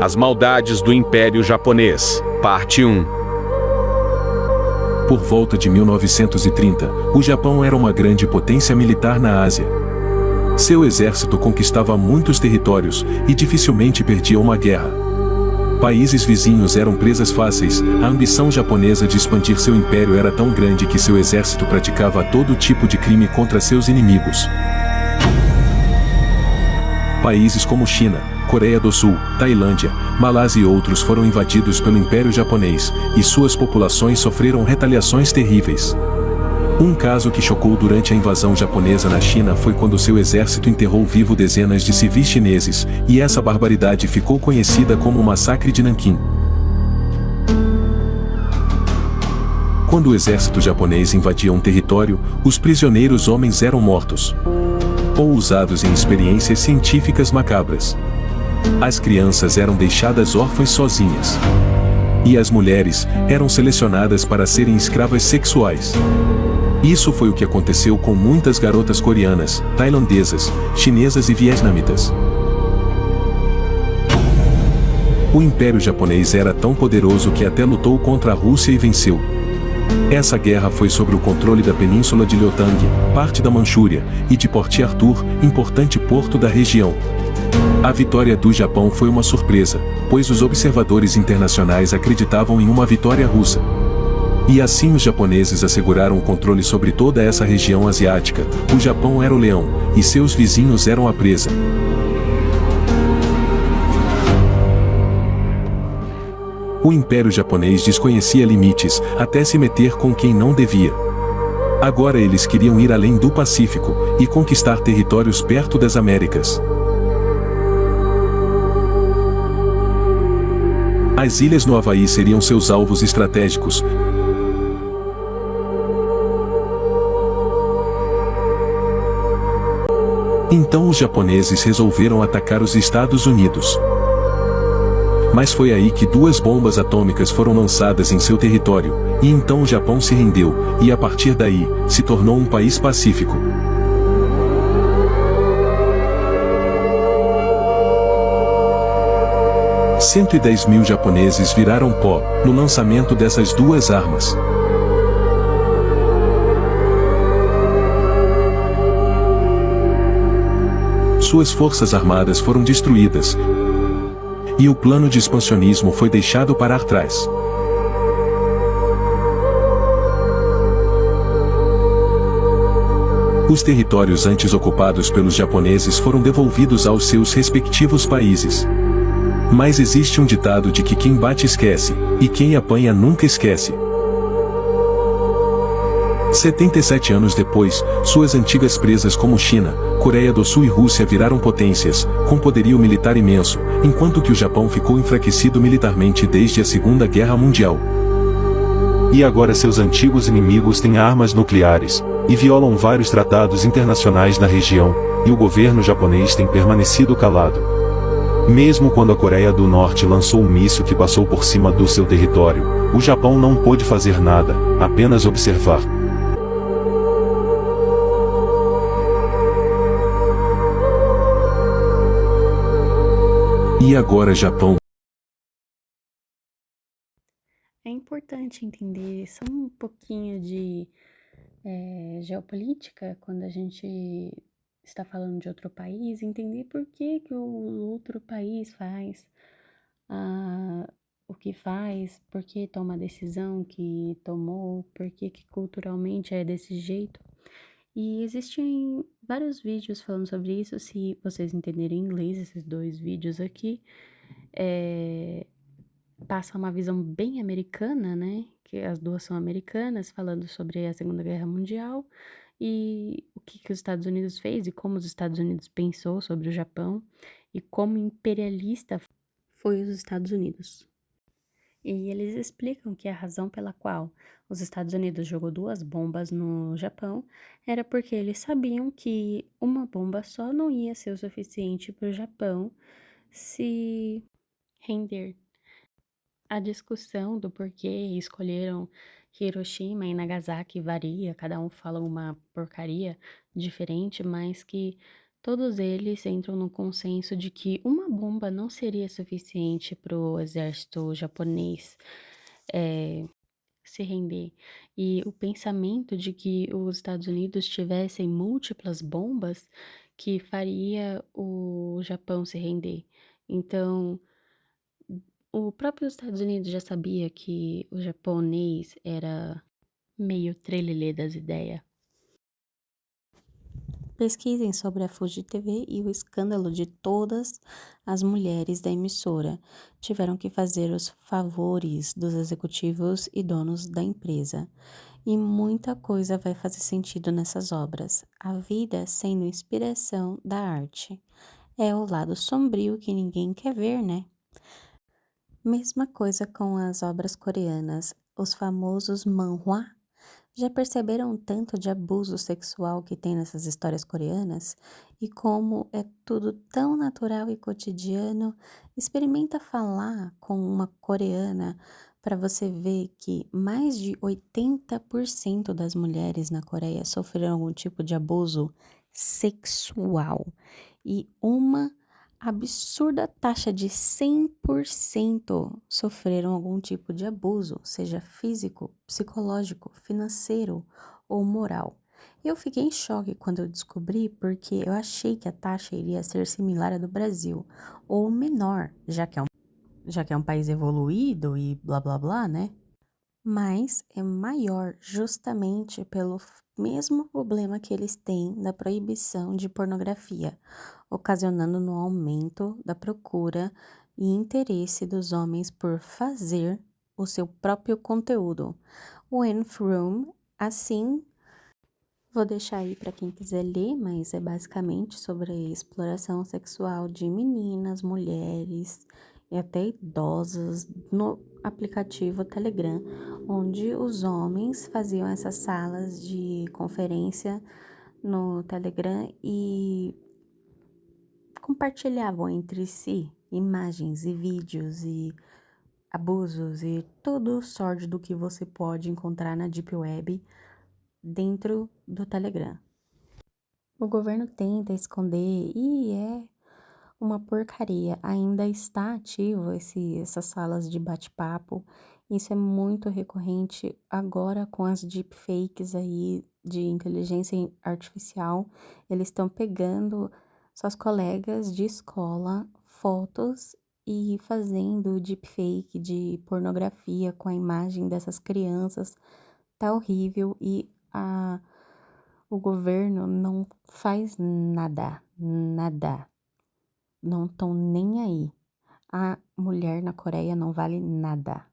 As maldades do Império Japonês, parte 1. Por volta de 1930, o Japão era uma grande potência militar na Ásia. Seu exército conquistava muitos territórios e dificilmente perdia uma guerra. Países vizinhos eram presas fáceis. A ambição japonesa de expandir seu império era tão grande que seu exército praticava todo tipo de crime contra seus inimigos. Países como China, Coreia do Sul, Tailândia, Malásia e outros foram invadidos pelo Império Japonês, e suas populações sofreram retaliações terríveis. Um caso que chocou durante a invasão japonesa na China foi quando seu exército enterrou vivo dezenas de civis chineses, e essa barbaridade ficou conhecida como o Massacre de Nanquim. Quando o exército japonês invadia um território, os prisioneiros homens eram mortos ou usados em experiências científicas macabras. As crianças eram deixadas órfãs sozinhas. E as mulheres eram selecionadas para serem escravas sexuais. Isso foi o que aconteceu com muitas garotas coreanas, tailandesas, chinesas e vietnamitas. O Império Japonês era tão poderoso que até lutou contra a Rússia e venceu. Essa guerra foi sobre o controle da península de Liutang, parte da Manchúria, e de Port Arthur, importante porto da região. A vitória do Japão foi uma surpresa, pois os observadores internacionais acreditavam em uma vitória russa. E assim os japoneses asseguraram o controle sobre toda essa região asiática. O Japão era o leão, e seus vizinhos eram a presa. O Império Japonês desconhecia limites, até se meter com quem não devia. Agora eles queriam ir além do Pacífico e conquistar territórios perto das Américas. As ilhas no Havaí seriam seus alvos estratégicos. Então os japoneses resolveram atacar os Estados Unidos. Mas foi aí que 2 bombas atômicas foram lançadas em seu território, e então o Japão se rendeu, e a partir daí, se tornou um país pacífico. – 110 mil japoneses viraram pó no lançamento dessas 2 armas. Suas forças armadas foram destruídas. e o plano de expansionismo foi deixado para trás. Os territórios antes ocupados pelos japoneses foram devolvidos aos seus respectivos países. Mas existe um ditado de que quem bate esquece, e quem apanha nunca esquece. 77 anos depois, suas antigas presas como China, Coreia do Sul e Rússia viraram potências, com poderio militar imenso, enquanto que o Japão ficou enfraquecido militarmente desde a Segunda Guerra Mundial. E agora seus antigos inimigos têm armas nucleares, e violam vários tratados internacionais na região, e o governo japonês tem permanecido calado. Mesmo quando a Coreia do Norte lançou um míssil que passou por cima do seu território, o Japão não pôde fazer nada, apenas observar. E agora Japão? É importante entender só um pouquinho de geopolítica quando a gente está falando de outro país, entender por que que o outro país faz o que faz, por que toma a decisão que tomou, por que que culturalmente é desse jeito. E existem vários vídeos falando sobre isso, se vocês entenderem inglês, esses 2 vídeos aqui, passa uma visão bem americana, né, que as 2 são americanas, falando sobre a Segunda Guerra Mundial e o que que os Estados Unidos fez e como os Estados Unidos pensou sobre o Japão e como imperialista foi os Estados Unidos. E eles explicam que a razão pela qual os Estados Unidos jogou 2 bombas no Japão era porque eles sabiam que uma bomba só não ia ser o suficiente para o Japão se render. A discussão do porquê escolheram Hiroshima e Nagasaki varia, cada um fala uma porcaria diferente, mas que todos eles entram no consenso de que uma bomba não seria suficiente para o exército japonês se render. E o pensamento de que os Estados Unidos tivessem múltiplas bombas que faria o Japão se render. Então, o próprio Estados Unidos já sabia que o japonês era meio trelelê das ideias. Pesquisem sobre a Fuji TV e o escândalo de todas as mulheres da emissora tiveram que fazer os favores dos executivos e donos da empresa. E muita coisa vai fazer sentido nessas obras. A vida sendo inspiração da arte. É o lado sombrio que ninguém quer ver, né? Mesma coisa com as obras coreanas, os famosos manhwa. Já perceberam o tanto de abuso sexual que tem nessas histórias coreanas? E como é tudo tão natural e cotidiano? Experimenta falar com uma coreana para você ver que mais de 80% das mulheres na Coreia sofreram algum tipo de abuso sexual. E uma absurda taxa de 100% sofreram algum tipo de abuso, seja físico, psicológico, financeiro ou moral. Eu fiquei em choque quando eu descobri, porque eu achei que a taxa iria ser similar à do Brasil, ou menor, já que é um país evoluído e blá blá blá, né? Mas é maior justamente pelo mesmo problema que eles têm da proibição de pornografia, ocasionando no aumento da procura e interesse dos homens por fazer o seu próprio conteúdo. O Room, assim, vou deixar aí para quem quiser ler, mas é basicamente sobre a exploração sexual de meninas, mulheres e até idosas no aplicativo Telegram, onde os homens faziam essas salas de conferência no Telegram e compartilhavam entre si imagens e vídeos e abusos e todo o sórdido que você pode encontrar na Deep Web dentro do Telegram. O governo tenta esconder e é uma porcaria. Ainda está ativo essas salas de bate-papo. Isso é muito recorrente agora com as deepfakes aí de inteligência artificial. Eles estão pegando suas colegas de escola, fotos e fazendo deepfake de pornografia com a imagem dessas crianças. Tá horrível e o governo não faz nada, nada. Não estão nem aí. A mulher na Coreia não vale nada.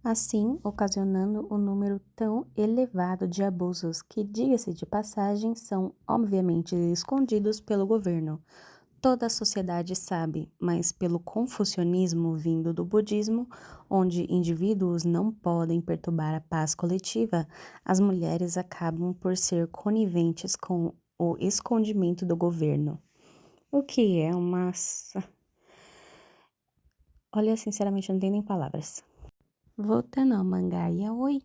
Assim, ocasionando um número tão elevado de abusos que, diga-se de passagem, são obviamente escondidos pelo governo. Toda a sociedade sabe, mas pelo confucionismo vindo do budismo, onde indivíduos não podem perturbar a paz coletiva, as mulheres acabam por ser coniventes com o escondimento do governo. O que é uma... Olha, sinceramente, eu não tenho nem palavras. Voltando ao mangá yaoi,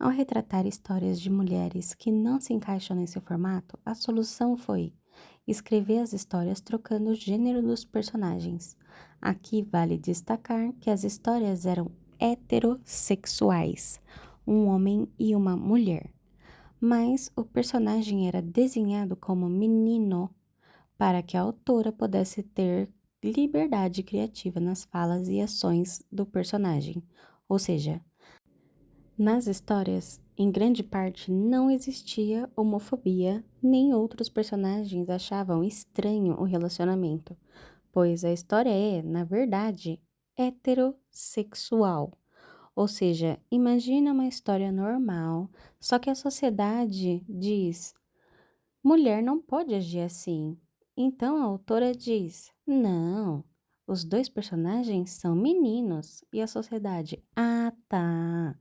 ao retratar histórias de mulheres que não se encaixam nesse formato, a solução foi escrever as histórias trocando o gênero dos personagens. Aqui vale destacar que as histórias eram heterossexuais, um homem e uma mulher, mas o personagem era desenhado como menino para que a autora pudesse ter liberdade criativa nas falas e ações do personagem. Ou seja, nas histórias, em grande parte, não existia homofobia, nem outros personagens achavam estranho o relacionamento, pois a história é, na verdade, heterossexual. Ou seja, imagina uma história normal, só que a sociedade diz: mulher não pode agir assim. Então a autora diz: não, os dois personagens são meninos. E a sociedade: ah, tá,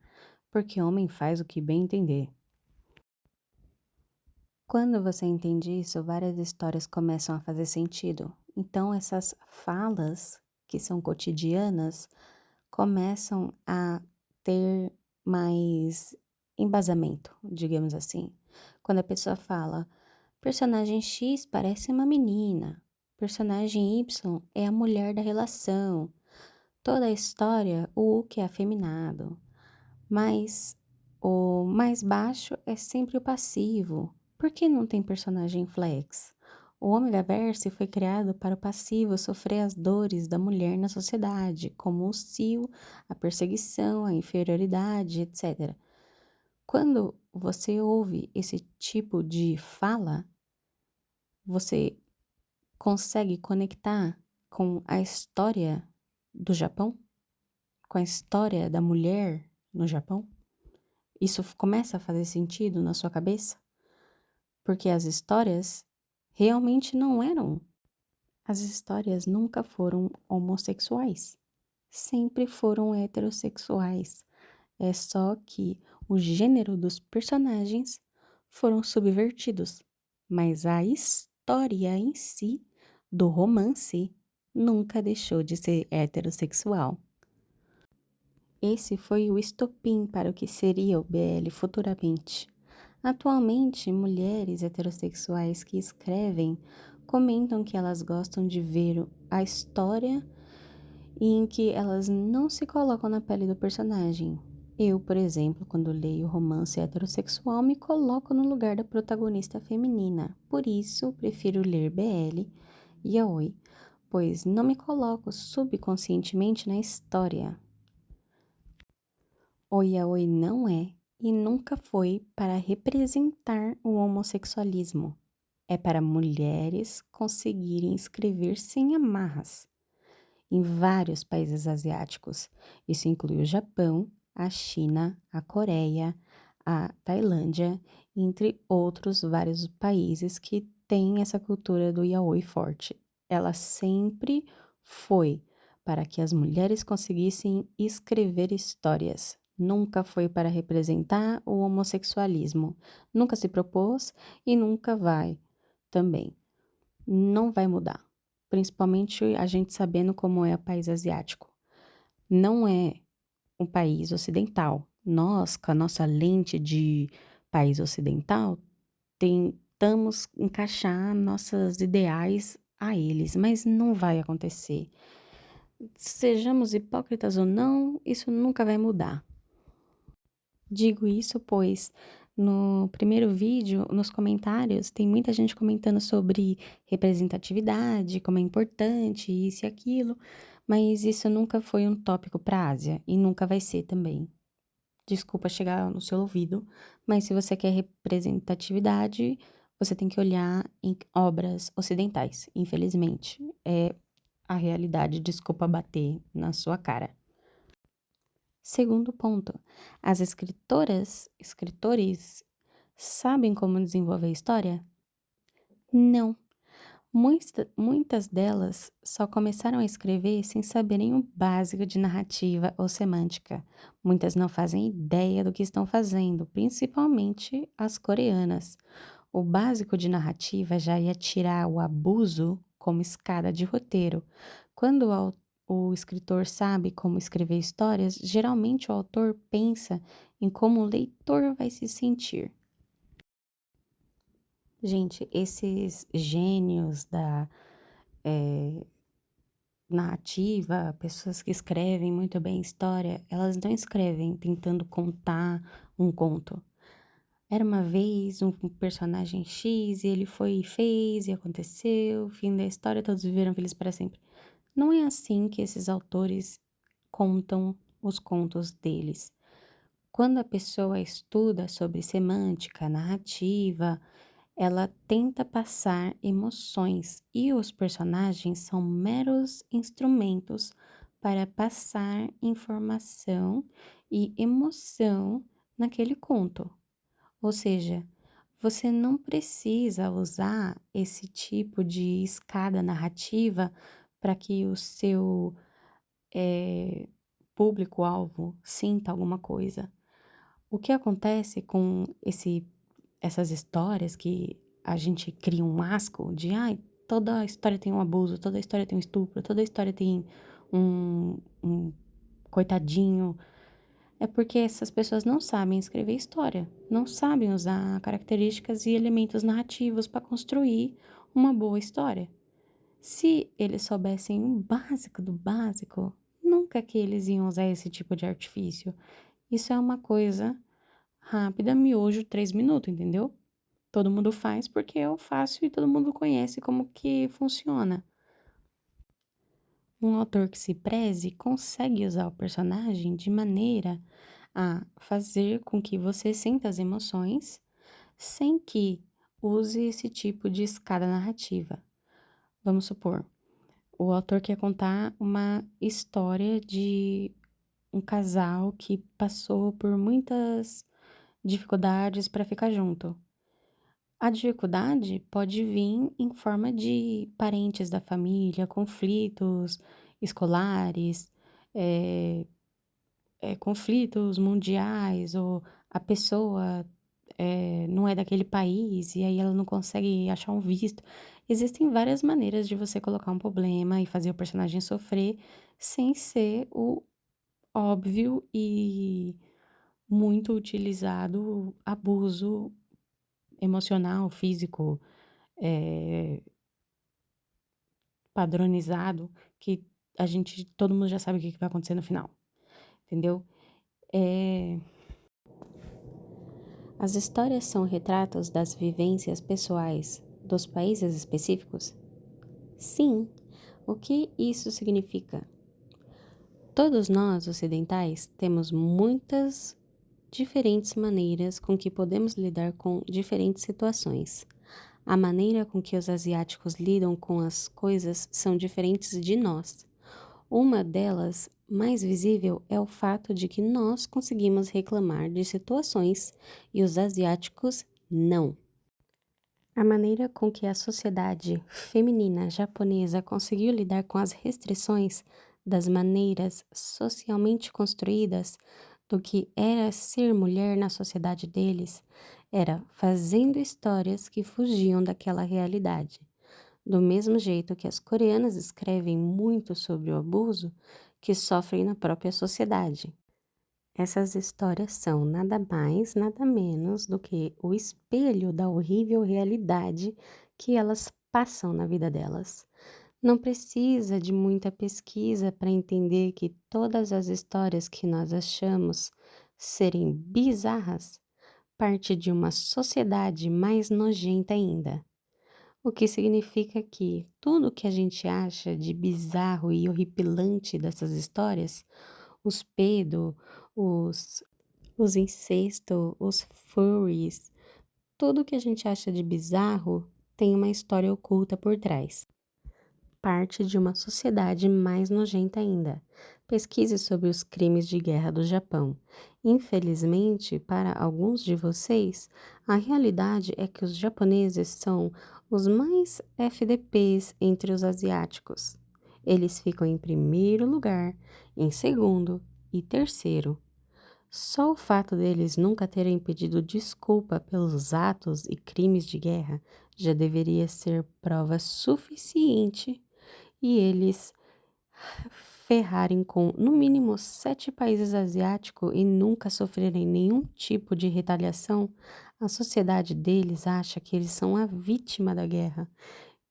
porque homem faz o que bem entender. Quando você entende isso, várias histórias começam a fazer sentido. Então essas falas, que são cotidianas, começam a ter mais embasamento, digamos assim. Quando a pessoa fala: personagem X parece uma menina, personagem Y é a mulher da relação, toda a história o Hulk é afeminado, mas o mais baixo é sempre o passivo. Por que não tem personagem flex? O Omegaverse foi criado para o passivo sofrer as dores da mulher na sociedade, como o cio, a perseguição, a inferioridade, etc. Quando você ouve esse tipo de fala, você consegue conectar com a história do Japão? Com a história da mulher no Japão? Isso começa a fazer sentido na sua cabeça? Porque as histórias realmente não eram. As histórias nunca foram homossexuais. Sempre foram heterossexuais. É só que o gênero dos personagens foram subvertidos. Mas a história em si, do romance, nunca deixou de ser heterossexual. Esse foi o estopim para o que seria o BL futuramente. Atualmente, mulheres heterossexuais que escrevem comentam que elas gostam de ver a história em que elas não se colocam na pele do personagem. Eu, por exemplo, quando leio romance heterossexual, me coloco no lugar da protagonista feminina. Por isso, prefiro ler BL e yaoi, pois não me coloco subconscientemente na história. O yaoi não é e nunca foi para representar o homossexualismo. É para mulheres conseguirem escrever sem amarras. Em vários países asiáticos, isso inclui o Japão, a China, a Coreia, a Tailândia, entre outros vários países que têm essa cultura do yaoi forte. Ela sempre foi para que as mulheres conseguissem escrever histórias. Nunca foi para representar o homossexualismo. Nunca se propôs e nunca vai também. Não vai mudar. Principalmente a gente sabendo como é o país asiático. Não é um país ocidental. Nós, com a nossa lente de país ocidental, tentamos encaixar nossos ideais a eles, mas não vai acontecer. Sejamos hipócritas ou não, isso nunca vai mudar. Digo isso pois no primeiro vídeo, nos comentários, tem muita gente comentando sobre representatividade, como é importante isso e aquilo, Mas isso nunca foi um tópico para a Ásia e nunca vai ser também. Desculpa chegar no seu ouvido, mas se você quer representatividade, você tem que olhar em obras ocidentais. Infelizmente, é a realidade, desculpa bater na sua cara. Segundo ponto, as escritores sabem como desenvolver história? Não. Muitas delas só começaram a escrever sem saberem o básico de narrativa ou semântica. Muitas não fazem ideia do que estão fazendo, principalmente as coreanas. O básico de narrativa já ia tirar o abuso como escada de roteiro. Quando o escritor sabe como escrever histórias, geralmente o autor pensa em como o leitor vai se sentir. Gente, esses gênios da narrativa, pessoas que escrevem muito bem história, elas não escrevem tentando contar um conto. Era uma vez um personagem X e ele foi e fez e aconteceu, fim da história, todos viveram felizes para sempre. Não é assim que esses autores contam os contos deles. Quando a pessoa estuda sobre semântica, narrativa, ela tenta passar emoções e os personagens são meros instrumentos para passar informação e emoção naquele conto. Ou seja, você não precisa usar esse tipo de escada narrativa para que o seu público-alvo sinta alguma coisa. O que acontece com essas histórias que a gente cria um asco de, toda história tem um abuso, toda história tem um estupro, toda história tem um coitadinho, é porque essas pessoas não sabem escrever história, não sabem usar características e elementos narrativos para construir uma boa história. Se eles soubessem o básico do básico, nunca que eles iam usar esse tipo de artifício. Isso é uma coisa rápida, miojo, 3 minutos, entendeu? Todo mundo faz porque eu faço e todo mundo conhece como que funciona. Um autor que se preze consegue usar o personagem de maneira a fazer com que você sinta as emoções sem que use esse tipo de escada narrativa. Vamos supor, o autor quer contar uma história de um casal que passou por muitas dificuldades para ficar junto. A dificuldade pode vir em forma de parentes da família, conflitos escolares, conflitos mundiais, ou a pessoa não é daquele país e aí ela não consegue achar um visto. Existem várias maneiras de você colocar um problema e fazer o personagem sofrer sem ser o óbvio e muito utilizado abuso emocional, físico, padronizado, que todo mundo já sabe o que vai acontecer no final, entendeu? As histórias são retratos das vivências pessoais dos países específicos? Sim. O que isso significa? Todos nós, ocidentais, temos muitas diferentes maneiras com que podemos lidar com diferentes situações. A maneira com que os asiáticos lidam com as coisas são diferentes de nós. Uma delas, mais visível, é o fato de que nós conseguimos reclamar de situações e os asiáticos não. A maneira com que a sociedade feminina japonesa conseguiu lidar com as restrições das maneiras socialmente construídas do que era ser mulher na sociedade deles era fazendo histórias que fugiam daquela realidade. Do mesmo jeito que as coreanas escrevem muito sobre o abuso que sofrem na própria sociedade. Essas histórias são nada mais, nada menos do que o espelho da horrível realidade que elas passam na vida delas. Não precisa de muita pesquisa para entender que todas as histórias que nós achamos serem bizarras parte de uma sociedade mais nojenta ainda. o que significa que tudo que a gente acha de bizarro e horripilante dessas histórias, os pedo, os, os incesto, os furries, tudo que a gente acha de bizarro tem uma história oculta por trás. Parte de uma sociedade mais nojenta ainda. Pesquise sobre os crimes de guerra do Japão. Infelizmente, para alguns de vocês, a realidade é que os japoneses são os mais FDPs entre os asiáticos. Eles ficam em primeiro lugar, em segundo e terceiro. Só o fato deles nunca terem pedido desculpa pelos atos e crimes de guerra já deveria ser prova suficiente e eles ferrarem com, no mínimo, 7 países asiáticos e nunca sofrerem nenhum tipo de retaliação, a sociedade deles acha que eles são a vítima da guerra,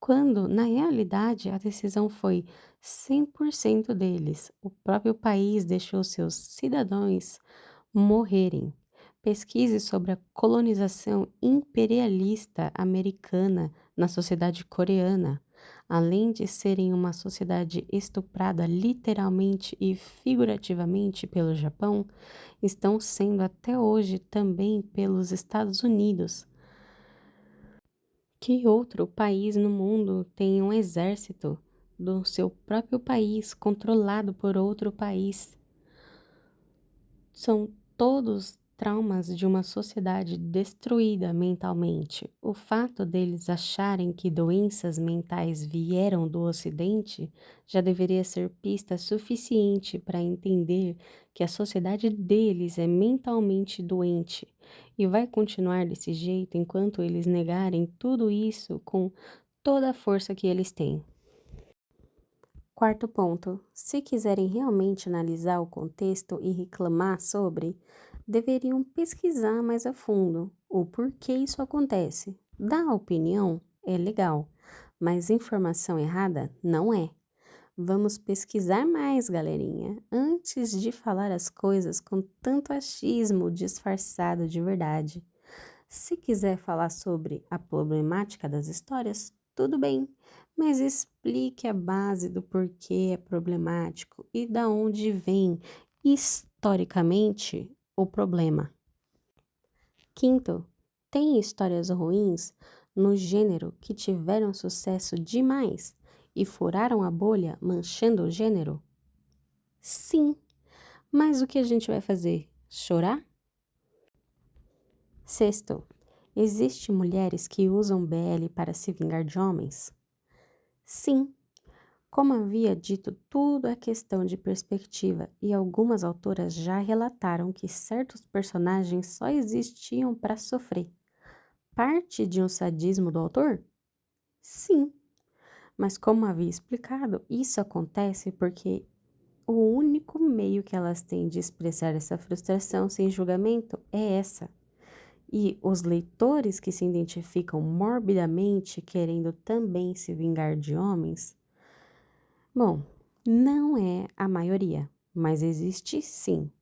quando, na realidade, a decisão foi 100% deles. O próprio país deixou seus cidadãos morrerem. Pesquise sobre a colonização imperialista americana na sociedade coreana. Além de serem uma sociedade estuprada literalmente e figurativamente pelo Japão, estão sendo até hoje também pelos Estados Unidos. Que outro país no mundo tem um exército do seu próprio país controlado por outro país? São todos traumas de uma sociedade destruída mentalmente. O fato deles acharem que doenças mentais vieram do Ocidente já deveria ser pista suficiente para entender que a sociedade deles é mentalmente doente e vai continuar desse jeito enquanto eles negarem tudo isso com toda a força que eles têm. Quarto ponto, se quiserem realmente analisar o contexto e reclamar sobre, deveriam pesquisar mais a fundo o porquê isso acontece. Dar opinião é legal, mas informação errada não é. Vamos pesquisar mais, galerinha, antes de falar as coisas com tanto achismo disfarçado de verdade. Se quiser falar sobre a problemática das histórias, tudo bem, mas explique a base do porquê é problemático e da onde vem, historicamente, o problema. Quinto, tem histórias ruins no gênero que tiveram sucesso demais e furaram a bolha, manchando o gênero? Sim, mas o que a gente vai fazer? Chorar? Sexto, existem mulheres que usam BL para se vingar de homens? Sim, como havia dito, tudo é questão de perspectiva e algumas autoras já relataram que certos personagens só existiam para sofrer. Parte de um sadismo do autor? Sim, mas como havia explicado, isso acontece porque o único meio que elas têm de expressar essa frustração sem julgamento é essa. E os leitores que se identificam morbidamente querendo também se vingar de homens, bom, não é a maioria, mas existe sim.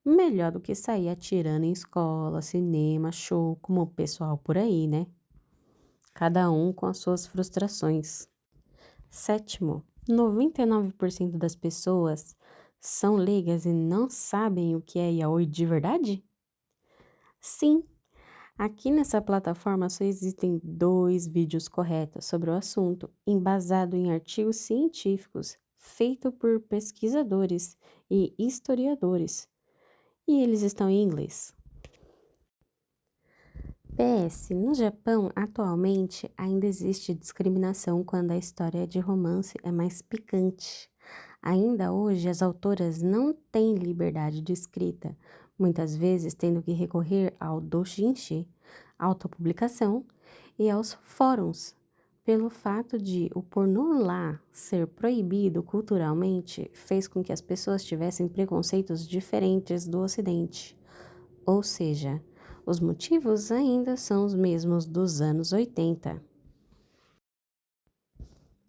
Melhor do que sair atirando em escola, cinema, show, como o pessoal por aí, né? Cada um com as suas frustrações. Sétimo, 99% das pessoas são leigas e não sabem o que é yaoi de verdade? Sim. Aqui nessa plataforma só existem 2 vídeos corretos sobre o assunto, embasado em artigos científicos, feito por pesquisadores e historiadores. E eles estão em inglês. PS, no Japão, atualmente, ainda existe discriminação quando a história de romance é mais picante. Ainda hoje, as autoras não têm liberdade de escrita, muitas vezes tendo que recorrer ao doujinshi, autopublicação, e aos fóruns, pelo fato de o pornô lá ser proibido culturalmente, fez com que as pessoas tivessem preconceitos diferentes do Ocidente. Ou seja, os motivos ainda são os mesmos dos anos 80.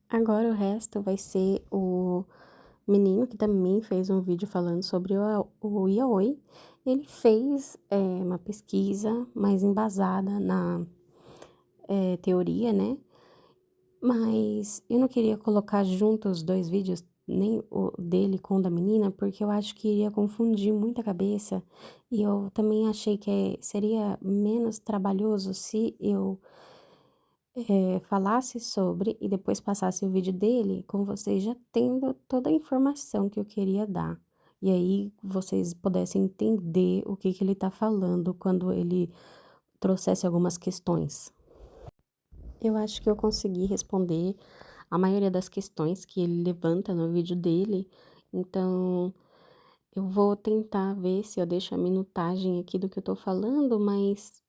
Agora o resto vai ser o menino que também fez um vídeo falando sobre o yaoi. Ele fez uma pesquisa mais embasada na teoria, né? Mas eu não queria colocar junto os dois vídeos, nem o dele com o da menina, porque eu acho que iria confundir muito a cabeça. E eu também achei que seria menos trabalhoso se eu falasse sobre e depois passasse o vídeo dele com vocês já tendo toda a informação que eu queria dar. E aí vocês pudessem entender o que ele tá falando quando ele trouxesse algumas questões. Eu acho que eu consegui responder a maioria das questões que ele levanta no vídeo dele, então eu vou tentar ver se eu deixo a minutagem aqui do que eu tô falando, mas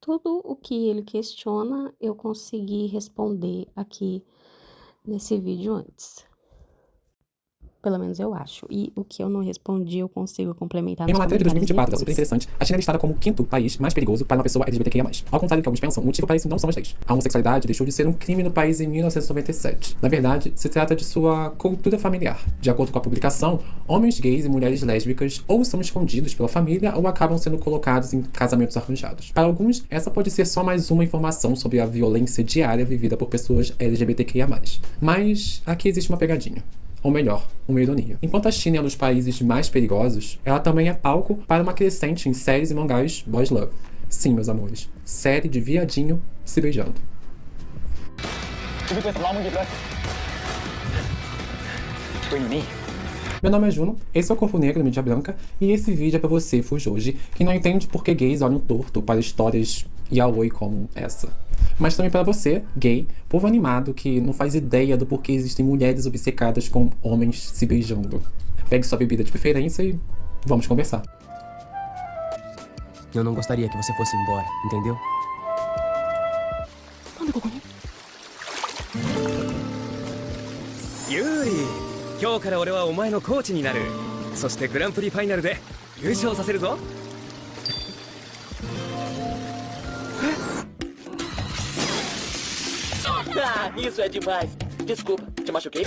tudo o que ele questiona eu consegui responder aqui nesse vídeo antes. Pelo menos eu acho. E o que eu não respondi, eu consigo complementar Em nos uma matéria de comentários 2024, depois. super interessante, a China é listada como o 5º país mais perigoso para uma pessoa LGBTQIA+. Ao contrário do que alguns pensam, o motivo para isso não são as leis. A homossexualidade deixou de ser um crime no país em 1997. Na verdade, se trata de sua cultura familiar. De acordo com a publicação, homens gays e mulheres lésbicas ou são escondidos pela família ou acabam sendo colocados em casamentos arranjados. Para alguns, essa pode ser só mais uma informação sobre a violência diária vivida por pessoas LGBTQIA+. Mas aqui existe uma pegadinha. Ou melhor, uma ironia. Enquanto a China é um dos países mais perigosos, ela também é palco para uma crescente em séries e mangás boys love. Sim, meus amores, série de viadinho se beijando. Meu nome é Juno, esse é o Corpo Negro, Mídia Branca, e esse vídeo é pra você, Fujoji, que não entende por que gays olham torto para histórias yaoi como essa. Mas também para você, gay, povo animado que não faz ideia do porquê existem mulheres obcecadas com homens se beijando. Pegue sua bebida de preferência e vamos conversar. Eu não gostaria que você fosse embora, entendeu? Yuri, 今日から俺はお前のコーチになる。そしてグランプリファイナルで優勝させるぞ。Ah, isso é demais. Desculpa, te machuquei?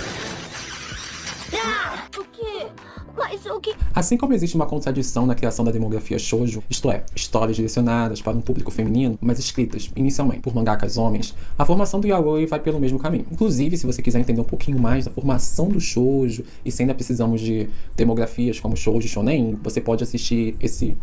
Ah, o quê? Mas o que... Assim como existe uma contradição na criação da demografia shoujo, isto é, histórias direcionadas para um público feminino, mas escritas, inicialmente, por mangakas homens, a formação do yaoi vai pelo mesmo caminho. Inclusive, se você quiser entender um pouquinho mais da formação do shoujo, e se ainda precisamos de demografias como shoujo e shonen, você pode assistir esse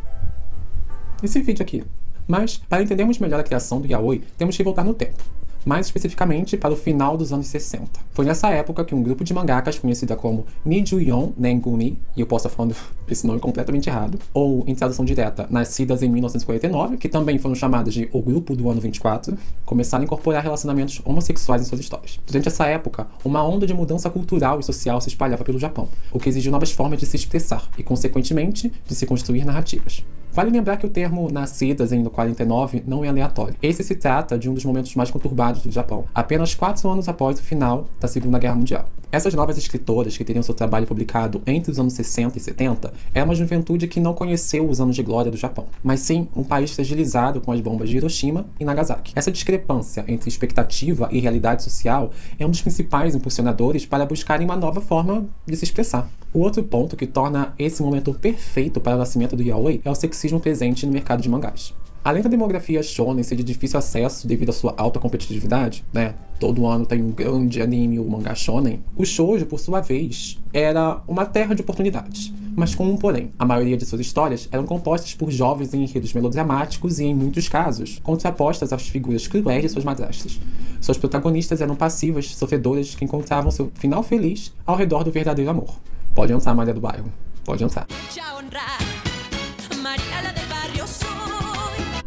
vídeo aqui. Mas, para entendermos melhor a criação do yaoi, temos que voltar no tempo. Mais especificamente para o final dos anos 60. Foi nessa época que um grupo de mangakas conhecida como Nijuyon Nengumi, e eu posso estar falando esse nome completamente errado, ou em tradução direta, nascidas em 1949, que também foram chamadas de O Grupo do Ano 24, começaram a incorporar relacionamentos homossexuais em suas histórias. Durante essa época, uma onda de mudança cultural e social se espalhava pelo Japão, o que exigiu novas formas de se expressar e, consequentemente, de se construir narrativas. Vale lembrar que o termo nascidas em 49 não é aleatório. Esse se trata de um dos momentos mais conturbados do Japão, apenas 4 anos após o final da Segunda Guerra Mundial. Essas novas escritoras, que teriam seu trabalho publicado entre os anos 60 e 70, era uma juventude que não conheceu os anos de glória do Japão, mas sim um país fragilizado com as bombas de Hiroshima e Nagasaki. Essa discrepância entre expectativa e realidade social é um dos principais impulsionadores para buscarem uma nova forma de se expressar. O outro ponto que torna esse momento perfeito para o nascimento do yaoi é o sexismo presente no mercado de mangás. Além da demografia shonen ser de difícil acesso devido à sua alta competitividade, né? Todo ano tem um grande anime ou mangá shonen. O shoujo, por sua vez, era uma terra de oportunidades. Mas com um porém, a maioria de suas histórias eram compostas por jovens em enredos melodramáticos e, em muitos casos, contrapostas às figuras cruéis de suas madrastas. Suas protagonistas eram passivas, sofredoras que encontravam seu final feliz ao redor do verdadeiro amor. Pode entrar, Maria do Bairro. Pode entrar.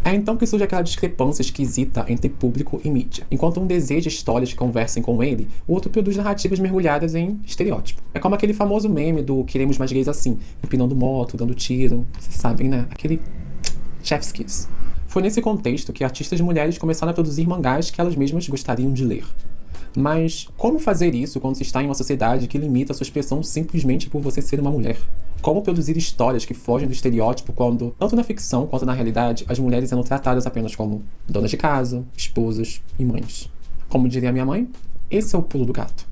É então que surge aquela discrepância esquisita entre público e mídia. Enquanto um deseja histórias que conversem com ele, o outro produz narrativas mergulhadas em estereótipo. É como aquele famoso meme do queremos mais gays assim, empinando moto, dando tiro, vocês sabem, né? Aquele chef's kiss. Foi nesse contexto que artistas mulheres começaram a produzir mangás que elas mesmas gostariam de ler. Mas como fazer isso quando se está em uma sociedade que limita a sua expressão simplesmente por você ser uma mulher? Como produzir histórias que fogem do estereótipo quando, tanto na ficção quanto na realidade, as mulheres eram tratadas apenas como donas de casa, esposas e mães? Como diria minha mãe, esse é o pulo do gato.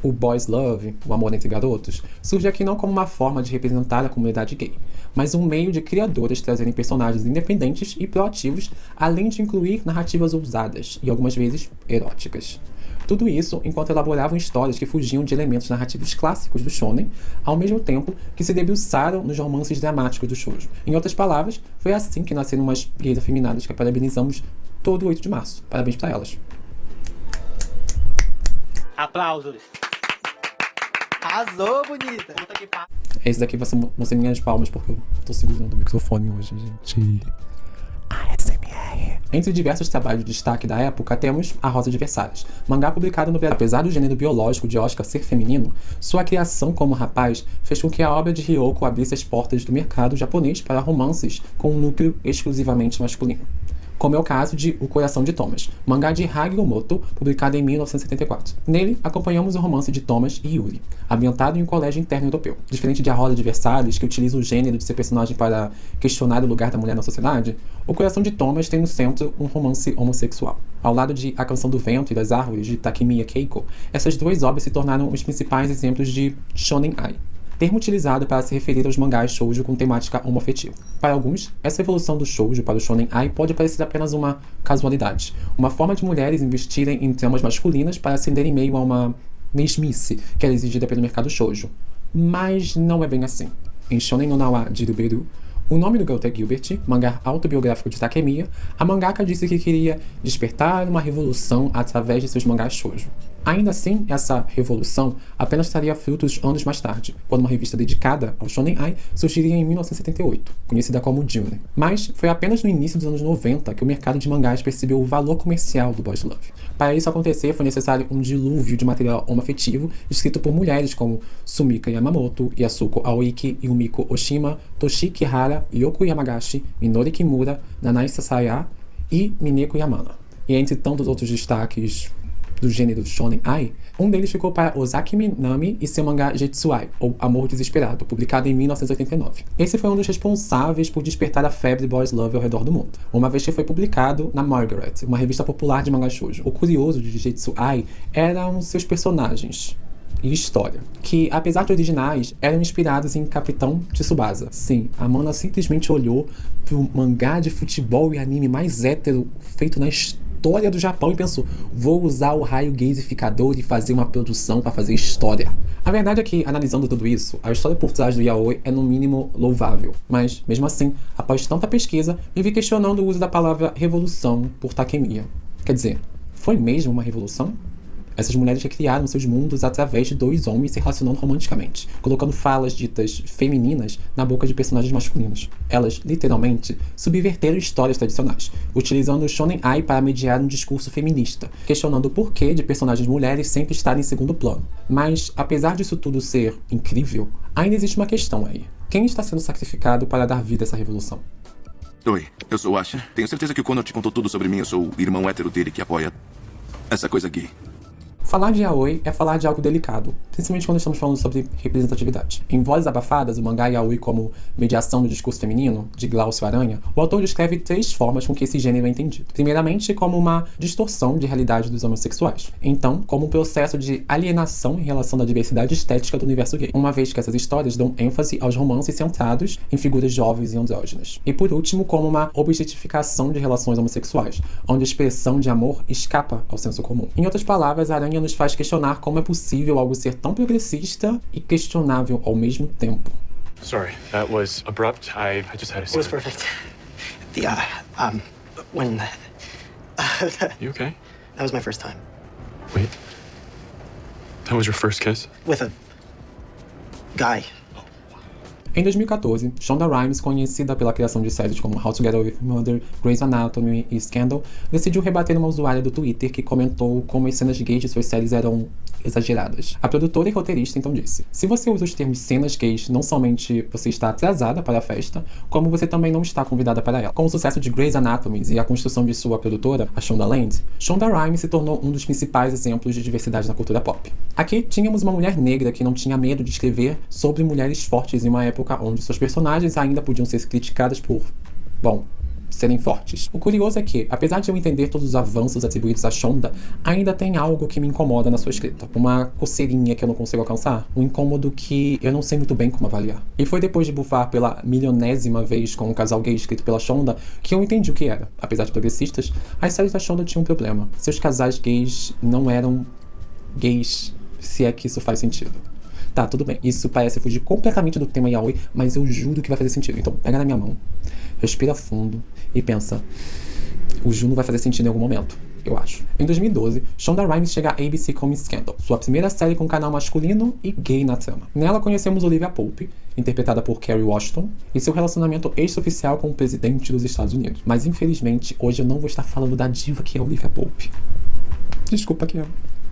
O boys love, o amor entre garotos, surge aqui não como uma forma de representar a comunidade gay, mas um meio de criadoras trazerem personagens independentes e proativos, além de incluir narrativas ousadas e algumas vezes eróticas. Tudo isso enquanto elaboravam histórias que fugiam de elementos narrativos clássicos do shonen, ao mesmo tempo que se debruçaram nos romances dramáticos do shoujo. Em outras palavras, foi assim que nasceram umas gays afeminadas que parabenizamos todo 8 de março. Parabéns pra elas. Aplausos. Arrasou, bonita. Esse daqui vão ser minhas palmas, porque eu tô segurando o microfone hoje, gente. ASMR. Entre diversos trabalhos de destaque da época, temos A Rosa de Versalhes, mangá publicado no Brasil. Apesar do gênero biológico de Oscar ser feminino, sua criação como rapaz fez com que a obra de Ryoko abrisse as portas do mercado japonês para romances com um núcleo exclusivamente masculino, como é o caso de O Coração de Thomas, mangá de Hagimoto, publicado em 1974. Nele, acompanhamos o romance de Thomas e Yuri, ambientado em um colégio interno europeu. Diferente de A Rosa de Versalhes, que utiliza o gênero de seu personagem para questionar o lugar da mulher na sociedade, O Coração de Thomas tem no centro um romance homossexual. Ao lado de A Canção do Vento e das Árvores, de Takemiya Keiko, essas duas obras se tornaram os principais exemplos de Shonen Ai, termo utilizado para se referir aos mangás shoujo com temática homoafetiva. Para alguns, essa evolução do shoujo para o shonen ai pode parecer apenas uma casualidade, uma forma de mulheres investirem em tramas masculinas para ascender em meio a uma mesmice que é exigida pelo mercado shoujo. Mas não é bem assim. Em Shonen no Nawa de Ruberu, o nome do garoto é Gilbert, mangá autobiográfico de Takemiya, a mangaka disse que queria despertar uma revolução através de seus mangás shoujo. Ainda assim, essa revolução apenas traria frutos anos mais tarde, quando uma revista dedicada ao Shonen Ai surgiria em 1978, conhecida como June. Mas foi apenas no início dos anos 90 que o mercado de mangás percebeu o valor comercial do boys love. Para isso acontecer, foi necessário um dilúvio de material homoafetivo escrito por mulheres como Sumika Yamamoto, Yasuko Aoiki, Yumiko Oshima, Toshiki Hara, Yoko Yamagashi, Minori Kimura, Nanai Sasaya e Mineko Yamana. E entre tantos outros destaques do gênero Shonen Ai, um deles ficou para Ozaki Minami e seu mangá Jetsuai, ou Amor Desesperado, publicado em 1989. Esse foi um dos responsáveis por despertar a febre boys love ao redor do mundo, uma vez que foi publicado na Margaret, uma revista popular de mangá shoujo. O curioso de Jetsuai eram seus personagens e história, que, apesar de originais, eram inspirados em Capitão Tsubasa. Sim, a Mana simplesmente olhou pro mangá de futebol e anime mais hétero feito na história do Japão e pensou, vou usar o raio gaysificador e fazer uma produção para fazer história. A verdade é que, analisando tudo isso, a história por trás do yaoi é no mínimo louvável, mas, mesmo assim, após tanta pesquisa, me vi questionando o uso da palavra revolução por Takemiya. Quer dizer, foi mesmo uma revolução? Essas mulheres recriaram seus mundos através de dois homens se relacionando romanticamente, colocando falas ditas femininas na boca de personagens masculinos. Elas, literalmente, subverteram histórias tradicionais, utilizando o Shonen Ai para mediar um discurso feminista, questionando o porquê de personagens mulheres sempre estarem em segundo plano. Mas, apesar disso tudo ser incrível, ainda existe uma questão aí. Quem está sendo sacrificado para dar vida a essa revolução? Oi, eu sou o Asha. Tenho certeza que o Connor te contou tudo sobre mim. Eu sou o irmão hétero dele que apoia essa coisa gay. Falar de yaoi é falar de algo delicado, principalmente quando estamos falando sobre representatividade. Em Vozes Abafadas, o mangá yaoi como mediação do discurso feminino, de Glaucio Aranha, o autor descreve 3 formas com que esse gênero é entendido. Primeiramente, como uma distorção de realidade dos homossexuais. Então, como um processo de alienação em relação à diversidade estética do universo gay, uma vez que essas histórias dão ênfase aos romances centrados em figuras jovens e andrógenas. E por último, como uma objetificação de relações homossexuais, onde a expressão de amor escapa ao senso comum. Em outras palavras, Aranha nos faz questionar como é possível algo ser tão progressista e questionável ao mesmo tempo. Sorry, that was abrupt. I just had to say. It was perfect. When... You okay? That was my first time. Wait. That was your first kiss? With a guy. Em 2014, Shonda Rhimes, conhecida pela criação de séries como How to Get Away with Murder, Grey's Anatomy e Scandal, decidiu rebater uma usuária do Twitter que comentou como as cenas gays de suas séries eram exageradas. A produtora e roteirista então disse: se você usa os termos cenas gays, não somente você está atrasada para a festa, como você também não está convidada para ela. Com o sucesso de Grey's Anatomy e a construção de sua produtora, a Shondaland, Shonda Rhimes se tornou um dos principais exemplos de diversidade na cultura pop. Aqui tínhamos uma mulher negra que não tinha medo de escrever sobre mulheres fortes em uma época onde suas personagens ainda podiam ser criticadas por, bom, serem fortes. O curioso é que, apesar de eu entender todos os avanços atribuídos a Shonda, ainda tem algo que me incomoda na sua escrita. Uma coceirinha que eu não consigo alcançar. Um incômodo que eu não sei muito bem como avaliar. E foi depois de bufar pela milionésima vez com um casal gay escrito pela Shonda que eu entendi o que era. Apesar de progressistas, as séries da Shonda tinham um problema. Seus casais gays não eram gays, se é que isso faz sentido. Tá, tudo bem. Isso parece fugir completamente do tema yaoi, mas eu juro que vai fazer sentido. Então, pega na minha mão, respira fundo e pensa, o Juno vai fazer sentido em algum momento, eu acho. Em 2012, Shonda Rhimes chega à ABC com Scandal, sua primeira série com canal masculino e gay na trama. Nela conhecemos Olivia Pope, interpretada por Kerry Washington, e seu relacionamento extraoficial com o presidente dos Estados Unidos. Mas infelizmente, hoje eu não vou estar falando da diva que é Olivia Pope. Desculpa, Kerry.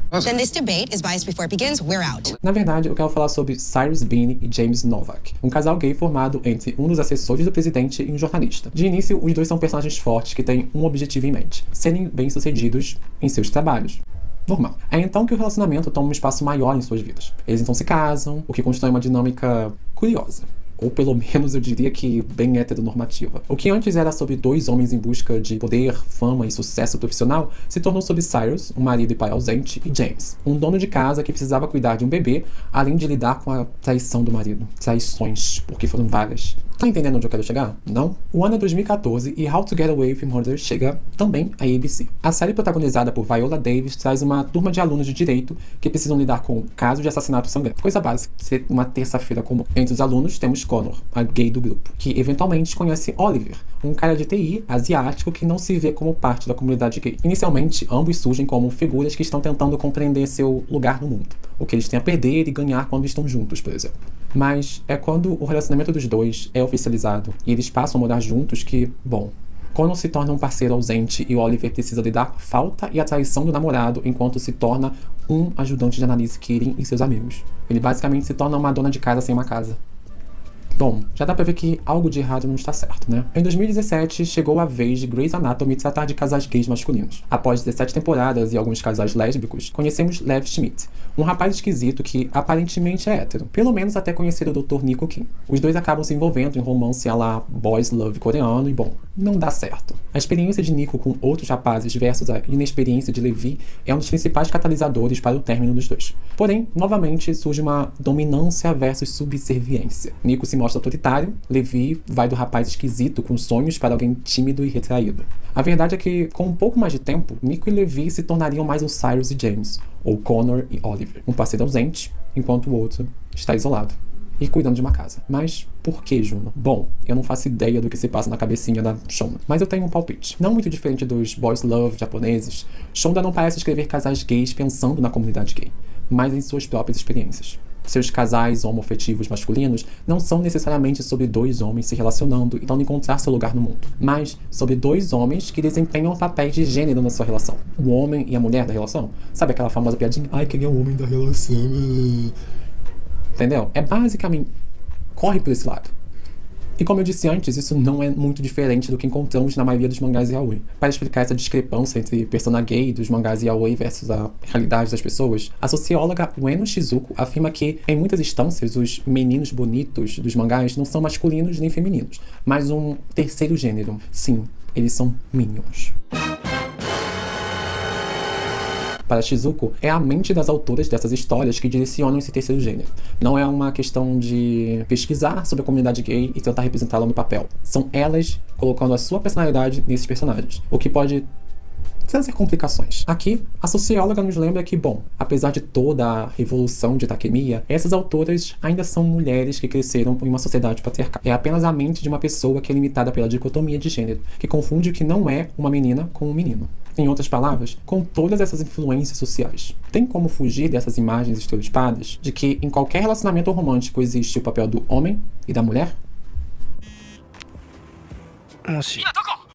Then this debate is biased before it begins. We're out. Na verdade, eu quero falar sobre Cyrus Beene e James Novak, um casal gay formado entre um dos assessores do presidente e um jornalista. De início, os dois são personagens fortes que têm um objetivo em mente: serem bem-sucedidos em seus trabalhos. Normal. É então que o relacionamento toma um espaço maior em suas vidas. Eles então se casam, o que constrói uma dinâmica curiosa. Ou pelo menos eu diria que bem heteronormativa. O que antes era sobre dois homens em busca de poder, fama e sucesso profissional, se tornou sobre Cyrus, um marido e pai ausente, e James, um dono de casa que precisava cuidar de um bebê, além de lidar com a traição do marido. Traições, porque foram várias. Tá entendendo onde eu quero chegar? Não? O ano é 2014 e How to Get Away with Murder chega também à ABC. A série protagonizada por Viola Davis traz uma turma de alunos de direito que precisam lidar com casos de assassinato sangrento. Coisa básica, ser uma terça-feira comum. Entre os alunos temos Connor, a gay do grupo, que eventualmente conhece Oliver, um cara de TI asiático que não se vê como parte da comunidade gay. Inicialmente, ambos surgem como figuras que estão tentando compreender seu lugar no mundo, o que eles têm a perder e ganhar quando estão juntos, por exemplo. Mas é quando o relacionamento dos dois é oficializado e eles passam a morar juntos que, bom, Connor se torna um parceiro ausente e Oliver precisa lidar com a falta e a traição do namorado enquanto se torna um ajudante de análise Kirin e seus amigos. Ele basicamente se torna uma dona de casa sem uma casa. Bom, já dá pra ver que algo de errado não está certo, né? Em 2017, chegou a vez de Grey's Anatomy tratar de casais gays masculinos. Após 17 temporadas e alguns casais lésbicos, conhecemos Lev Schmidt, um rapaz esquisito que aparentemente é hétero, pelo menos até conhecer o Dr. Nico Kim. Os dois acabam se envolvendo em romance à la boys love coreano e, bom, não dá certo. A experiência de Nico com outros rapazes versus a inexperiência de Levi é um dos principais catalisadores para o término dos dois. Porém, novamente, surge uma dominância versus subserviência. Nico se mostra autoritário, Levi vai do rapaz esquisito com sonhos para alguém tímido e retraído. A verdade é que, com um pouco mais de tempo, Nico e Levi se tornariam mais um Cyrus e James, ou Connor e Oliver, um parceiro ausente, enquanto o outro está isolado e cuidando de uma casa. Mas por que, Juno? Bom, eu não faço ideia do que se passa na cabecinha da Shonda, mas eu tenho um palpite. Não muito diferente dos boys love japoneses, Shonda não parece escrever casais gays pensando na comunidade gay, mas em suas próprias experiências. Seus casais homoafetivos masculinos não são necessariamente sobre dois homens se relacionando e tentando encontrar seu lugar no mundo, mas sobre dois homens que desempenham papéis de gênero na sua relação. O homem e a mulher da relação. Sabe aquela famosa piadinha? Ai, quem é o homem da relação? Entendeu? É basicamente... corre por esse lado. E como eu disse antes, isso não é muito diferente do que encontramos na maioria dos mangás yaoi. Para explicar essa discrepância entre persona gay dos mangás yaoi versus a realidade das pessoas, a socióloga Ueno Shizuko afirma que, em muitas instâncias, os meninos bonitos dos mangás não são masculinos nem femininos, mas um terceiro gênero. Sim, eles são minions. Para Shizuko, é a mente das autoras dessas histórias que direcionam esse terceiro gênero. Não é uma questão de pesquisar sobre a comunidade gay e tentar representá-la no papel. São elas colocando a sua personalidade nesses personagens, o que pode trazer complicações. Aqui, a socióloga nos lembra que, bom, apesar de toda a revolução de Takemiya, essas autoras ainda são mulheres que cresceram em uma sociedade patriarcal. É apenas a mente de uma pessoa que é limitada pela dicotomia de gênero, que confunde o que não é uma menina com um menino. Em outras palavras, com todas essas influências sociais, tem como fugir dessas imagens estereotipadas de que em qualquer relacionamento romântico existe o papel do homem e da mulher? もし。今どこ？